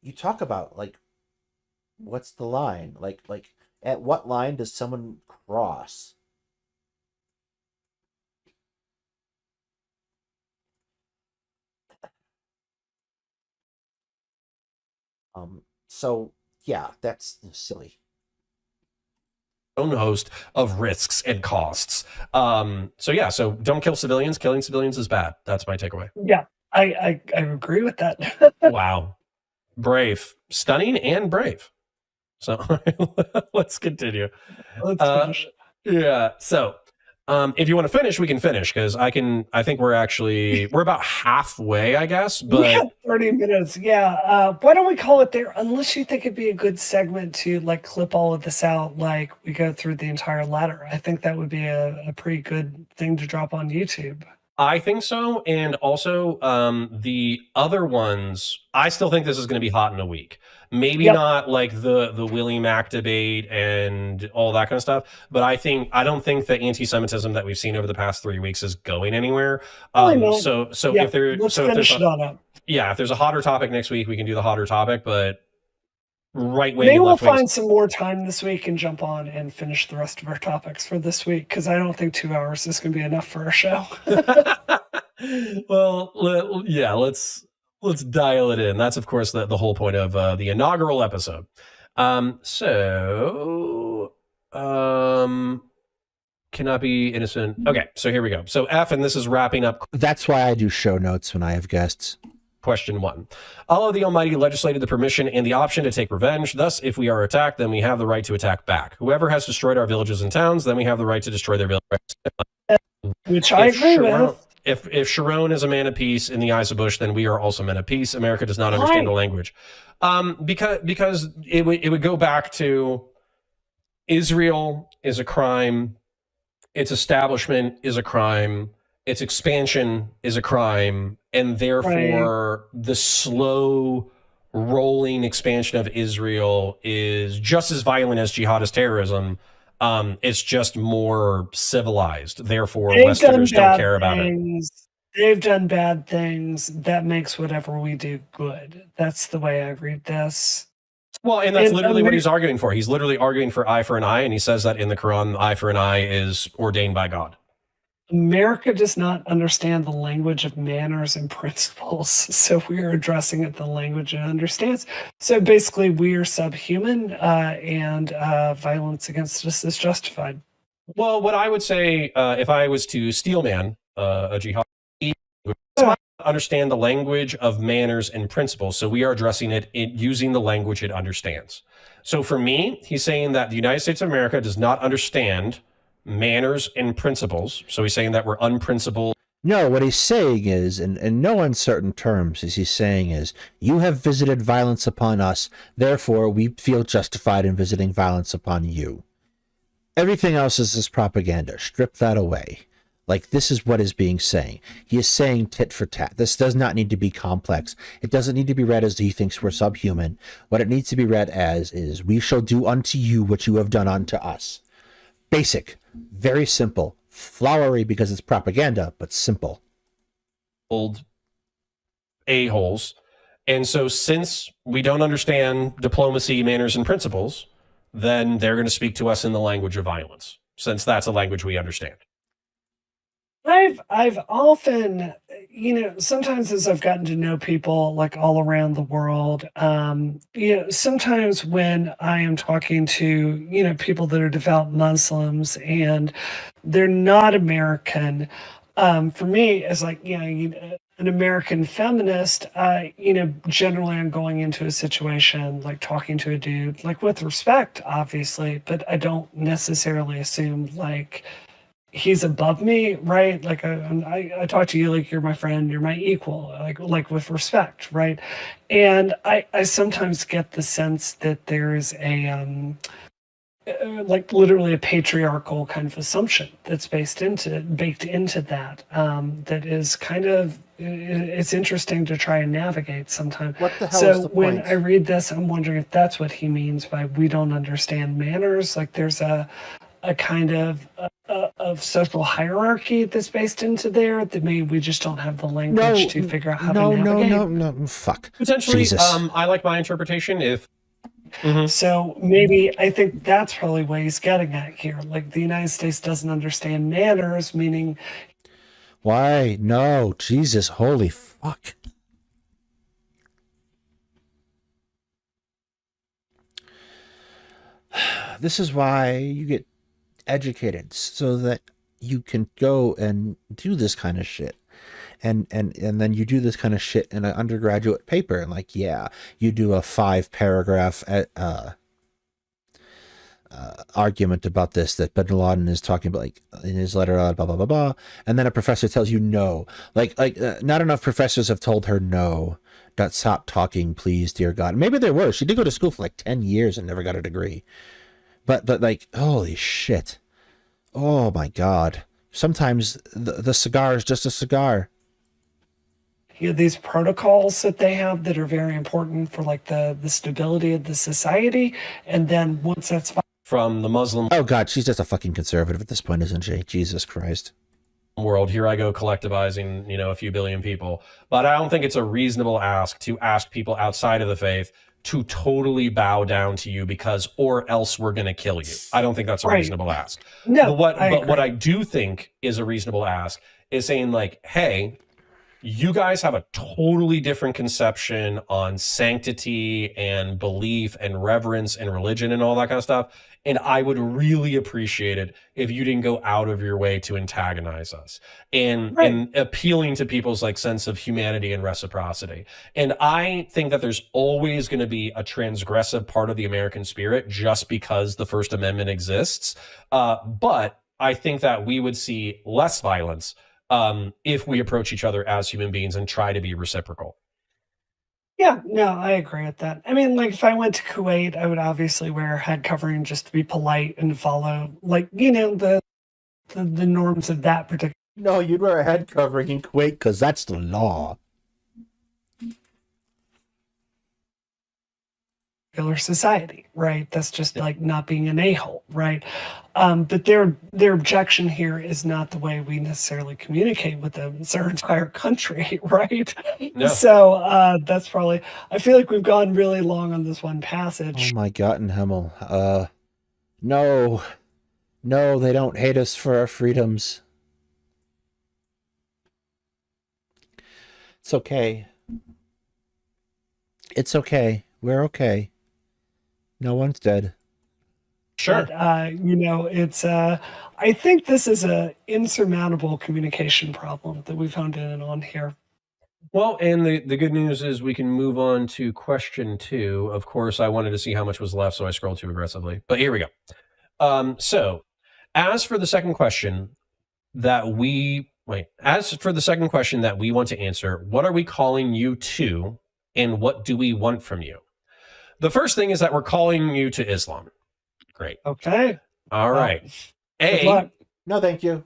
B: you talk about, like, what's the line? Like at what line does someone cross? So yeah, that's silly.
C: Own host of risks and costs. So yeah, so don't kill civilians. Killing civilians is bad. That's my takeaway.
A: Yeah, I agree with that.
C: Wow. Brave. Stunning and brave. So let's continue.
A: Let's finish.
C: Yeah. So if you want to finish, we can finish, because I think we're about halfway, I guess. But
A: yeah, 30 minutes. Yeah. Why don't we call it there? Unless you think it'd be a good segment to, like, clip all of this out, like we go through the entire letter. I think that would be a pretty good thing to drop on YouTube.
C: I think so. And also the other ones, I still think this is going to be hot in a week. Maybe not like the Willie Mack debate and all that kind of stuff, but I don't think the anti-Semitism that we've seen over the past 3 weeks is going anywhere. So
A: Yeah,
C: if there,
A: let's
C: so if
A: finish
C: there's
A: it on up.
C: yeah, if there's a hotter topic next week, we can do the hotter topic. But right wing,
A: Maybe we'll
C: left wing,
A: find some more time this week and jump on and finish the rest of our topics for this week, because I don't think 2 hours is going to be enough for our show.
C: Well, yeah, let's dial it in. That's, of course, the whole point of the inaugural episode. Cannot be innocent. Okay, so here we go. So F, and this is wrapping up
B: That's why I do show notes when I have guests.
C: question 1. Allah the Almighty legislated the permission and the option to take revenge. Thus, if we are attacked, then we have the right to attack back. Whoever has destroyed our villages and towns, then we have the right to destroy their villages.
A: Which I agree with.
C: If Sharon is a man of peace in the eyes of Bush, then we are also men of peace. America does not understand the language. Because it would go back to Israel is a crime. Its establishment is a crime. its expansion is a crime, and therefore the slow rolling expansion of Israel is just as violent as jihadist terrorism. It's just more civilized. Therefore,
A: They've
C: Westerners
A: done
C: don't
A: bad
C: care about it.
A: things. They've done bad things. That makes whatever we do good. That's the way I read this.
C: Well, and that's
A: And
C: literally what he's arguing for. He's literally arguing for eye for an eye, and he says that in the Quran, eye for an eye is ordained by God.
A: America does not understand the language of manners and principles, so we are addressing it the language it understands. So basically, we are subhuman, and violence against us is justified.
C: Well, what I would say, if I was to steelman a jihad, understand the language of manners and principles. So we are addressing it using the language it understands. So for me, he's saying that the United States of America does not understand manners and principles. So he's saying that we're unprincipled.
B: No, what he's saying is, in no uncertain terms, is he's saying is, you have visited violence upon us, therefore we feel justified in visiting violence upon you. Everything else is this propaganda. Strip that away. Like, this is what is being saying. He is saying tit for tat. This does not need to be complex. It doesn't need to be read as he thinks we're subhuman. What it needs to be read as is, we shall do unto you what you have done unto us. Basic. Very simple. Flowery because it's propaganda, but simple.
C: Old a-holes. And so since we don't understand diplomacy, manners, and principles, then they're going to speak to us in the language of violence, since that's a language we understand.
A: I've often, sometimes as I've gotten to know people like all around the world, sometimes when I am talking to, people that are devout Muslims and they're not American, for me, as like, an American feminist, generally I'm going into a situation like talking to a dude, like with respect, obviously, but I don't necessarily assume like he's above me, right? Like I talk to you like you're my friend, you're my equal, like with respect, right? And I sometimes get the sense that there is a like literally a patriarchal kind of assumption that's baked into that. That is kind of, it's interesting to try and navigate sometimes.
B: What the hell
A: so
B: is the
A: when
B: point?
A: I read this, I'm wondering if that's what he means by we don't understand manners. Like there's a kind of social hierarchy that's based into there that maybe we just don't have the language to figure out how to navigate.
B: No, fuck.
C: Potentially,
B: Jesus.
C: I like my interpretation.
A: So maybe I think that's probably what he's getting at here. Like the United States doesn't understand manners, meaning
B: Why? No, Jesus, holy fuck. This is why you get educated, so that you can go and do this kind of shit. And then you do this kind of shit in an undergraduate paper, and like, yeah, you do a 5-paragraph argument about this, that bin Laden is talking about, like, in his letter, blah blah blah blah, and then a professor tells you no. Not enough professors have told her no. Stop talking, please, dear God. Maybe there were. She did go to school for like 10 years and never got a degree. But like, holy shit. Oh my God. Sometimes the cigar is just a cigar.
A: these protocols that they have that are very important for like the stability of the society. And then once that's
C: From the Muslim
B: Oh God, she's just a fucking conservative at this point, isn't she? Jesus Christ.
C: world, here I go collectivizing, a few billion people. But I don't think it's a reasonable ask to ask people outside of the faith to totally bow down to you or else we're going to kill you. I don't think that's a reasonable ask.
A: No,
C: but what I do think is a reasonable ask is saying like, hey, you guys have a totally different conception on sanctity and belief and reverence and religion and all that kind of stuff. And I would really appreciate it if you didn't go out of your way to antagonize us and appealing to people's like sense of humanity and reciprocity. And I think that there's always going to be a transgressive part of the American spirit just because the First Amendment exists. But I think that we would see less violence if we approach each other as human beings and try to be reciprocal.
A: Yeah, no, I agree with that. I mean, like if I went to Kuwait, I would obviously wear a head covering just to be polite and follow, like, the norms of that particular.
B: No, you'd wear a head covering in Kuwait because that's the law.
A: Society, right? That's just like not being an a-hole, right? But their objection here is not the way we necessarily communicate with them. It's our entire country, right?
C: No.
A: So that's probably. I feel like we've gone really long on this one passage.
B: Oh my God in Himmel. No. No, they don't hate us for our freedoms. It's okay. It's okay. We're okay. No one's dead.
C: Sure.
A: But, it's. I think this is a insurmountable communication problem that we've honed in and on here.
C: Well, and the good news is we can move on to question 2. Of course, I wanted to see how much was left, so I scrolled too aggressively. But here we go. So, as for the second question that we want to answer, what are we calling you to, and what do we want from you? The first thing is that we're calling you to Islam. Great.
A: Okay.
C: All right.
A: Good luck.
B: No, thank you.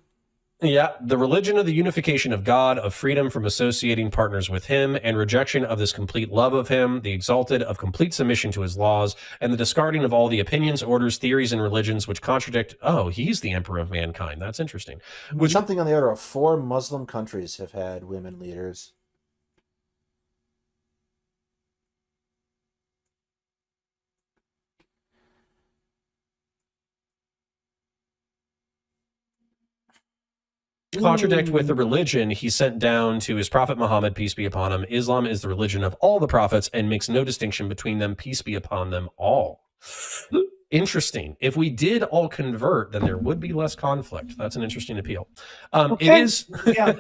C: Yeah, the religion of the unification of God, of freedom from associating partners with him, and rejection of this complete love of him, the exalted of complete submission to his laws, and the discarding of all the opinions, orders, theories, and religions which contradict. Oh, he's the emperor of mankind. That's interesting. Which,
B: Something on the order of 4 Muslim countries have had women leaders.
C: contradict with the religion he sent down to his prophet Muhammad, peace be upon him. Islam is the religion of all the prophets and makes no distinction between them, peace be upon them all. Interesting. If we did all convert, then there would be less conflict. That's an interesting appeal.
A: Okay.
C: It is.
A: Yeah.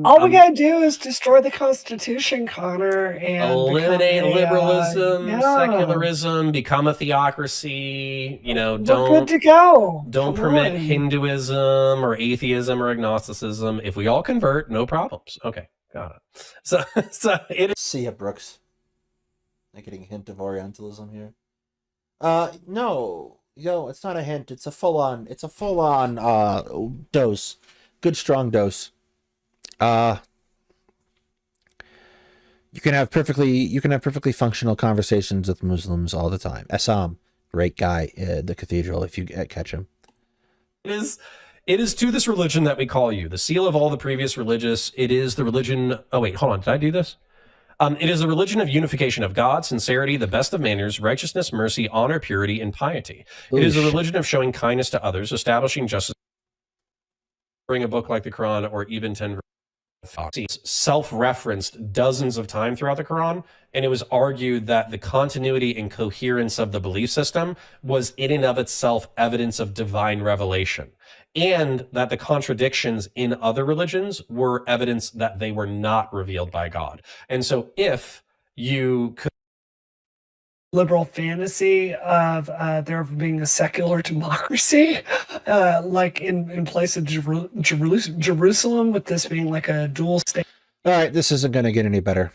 A: All we gotta do is destroy the Constitution, Connor, and
C: eliminate
A: become
C: liberalism, secularism, become a theocracy.
A: We're good to go.
C: Don't
A: Come
C: permit
A: on.
C: Hinduism or atheism or agnosticism. If we all convert, no problems. Okay, got it. So it is.
B: See ya, Brooks. I'm getting a hint of Orientalism here. No. Yo, it's not a hint. It's a full-on dose. Good strong dose. You can have perfectly functional conversations with Muslims all the time. Assam, great guy at the cathedral if you catch him.
C: It is to this religion that we call you, the seal of all the previous religious. It is the religion. Oh wait, hold on. Did I do this? It is the religion of unification of God, sincerity, the best of manners, righteousness, mercy, honor, purity, and piety. It is a religion of showing kindness to others, establishing justice. Bring a book like the Quran or even 10 self-referenced dozens of times throughout the Quran, and it was argued that the continuity and coherence of the belief system was in and of itself evidence of divine revelation, and that the contradictions in other religions were evidence that they were not revealed by God. And so if you could
A: Liberal fantasy of there being a secular democracy, like in place of Jerusalem, with this being like a dual state.
B: All right, this isn't going to get any better.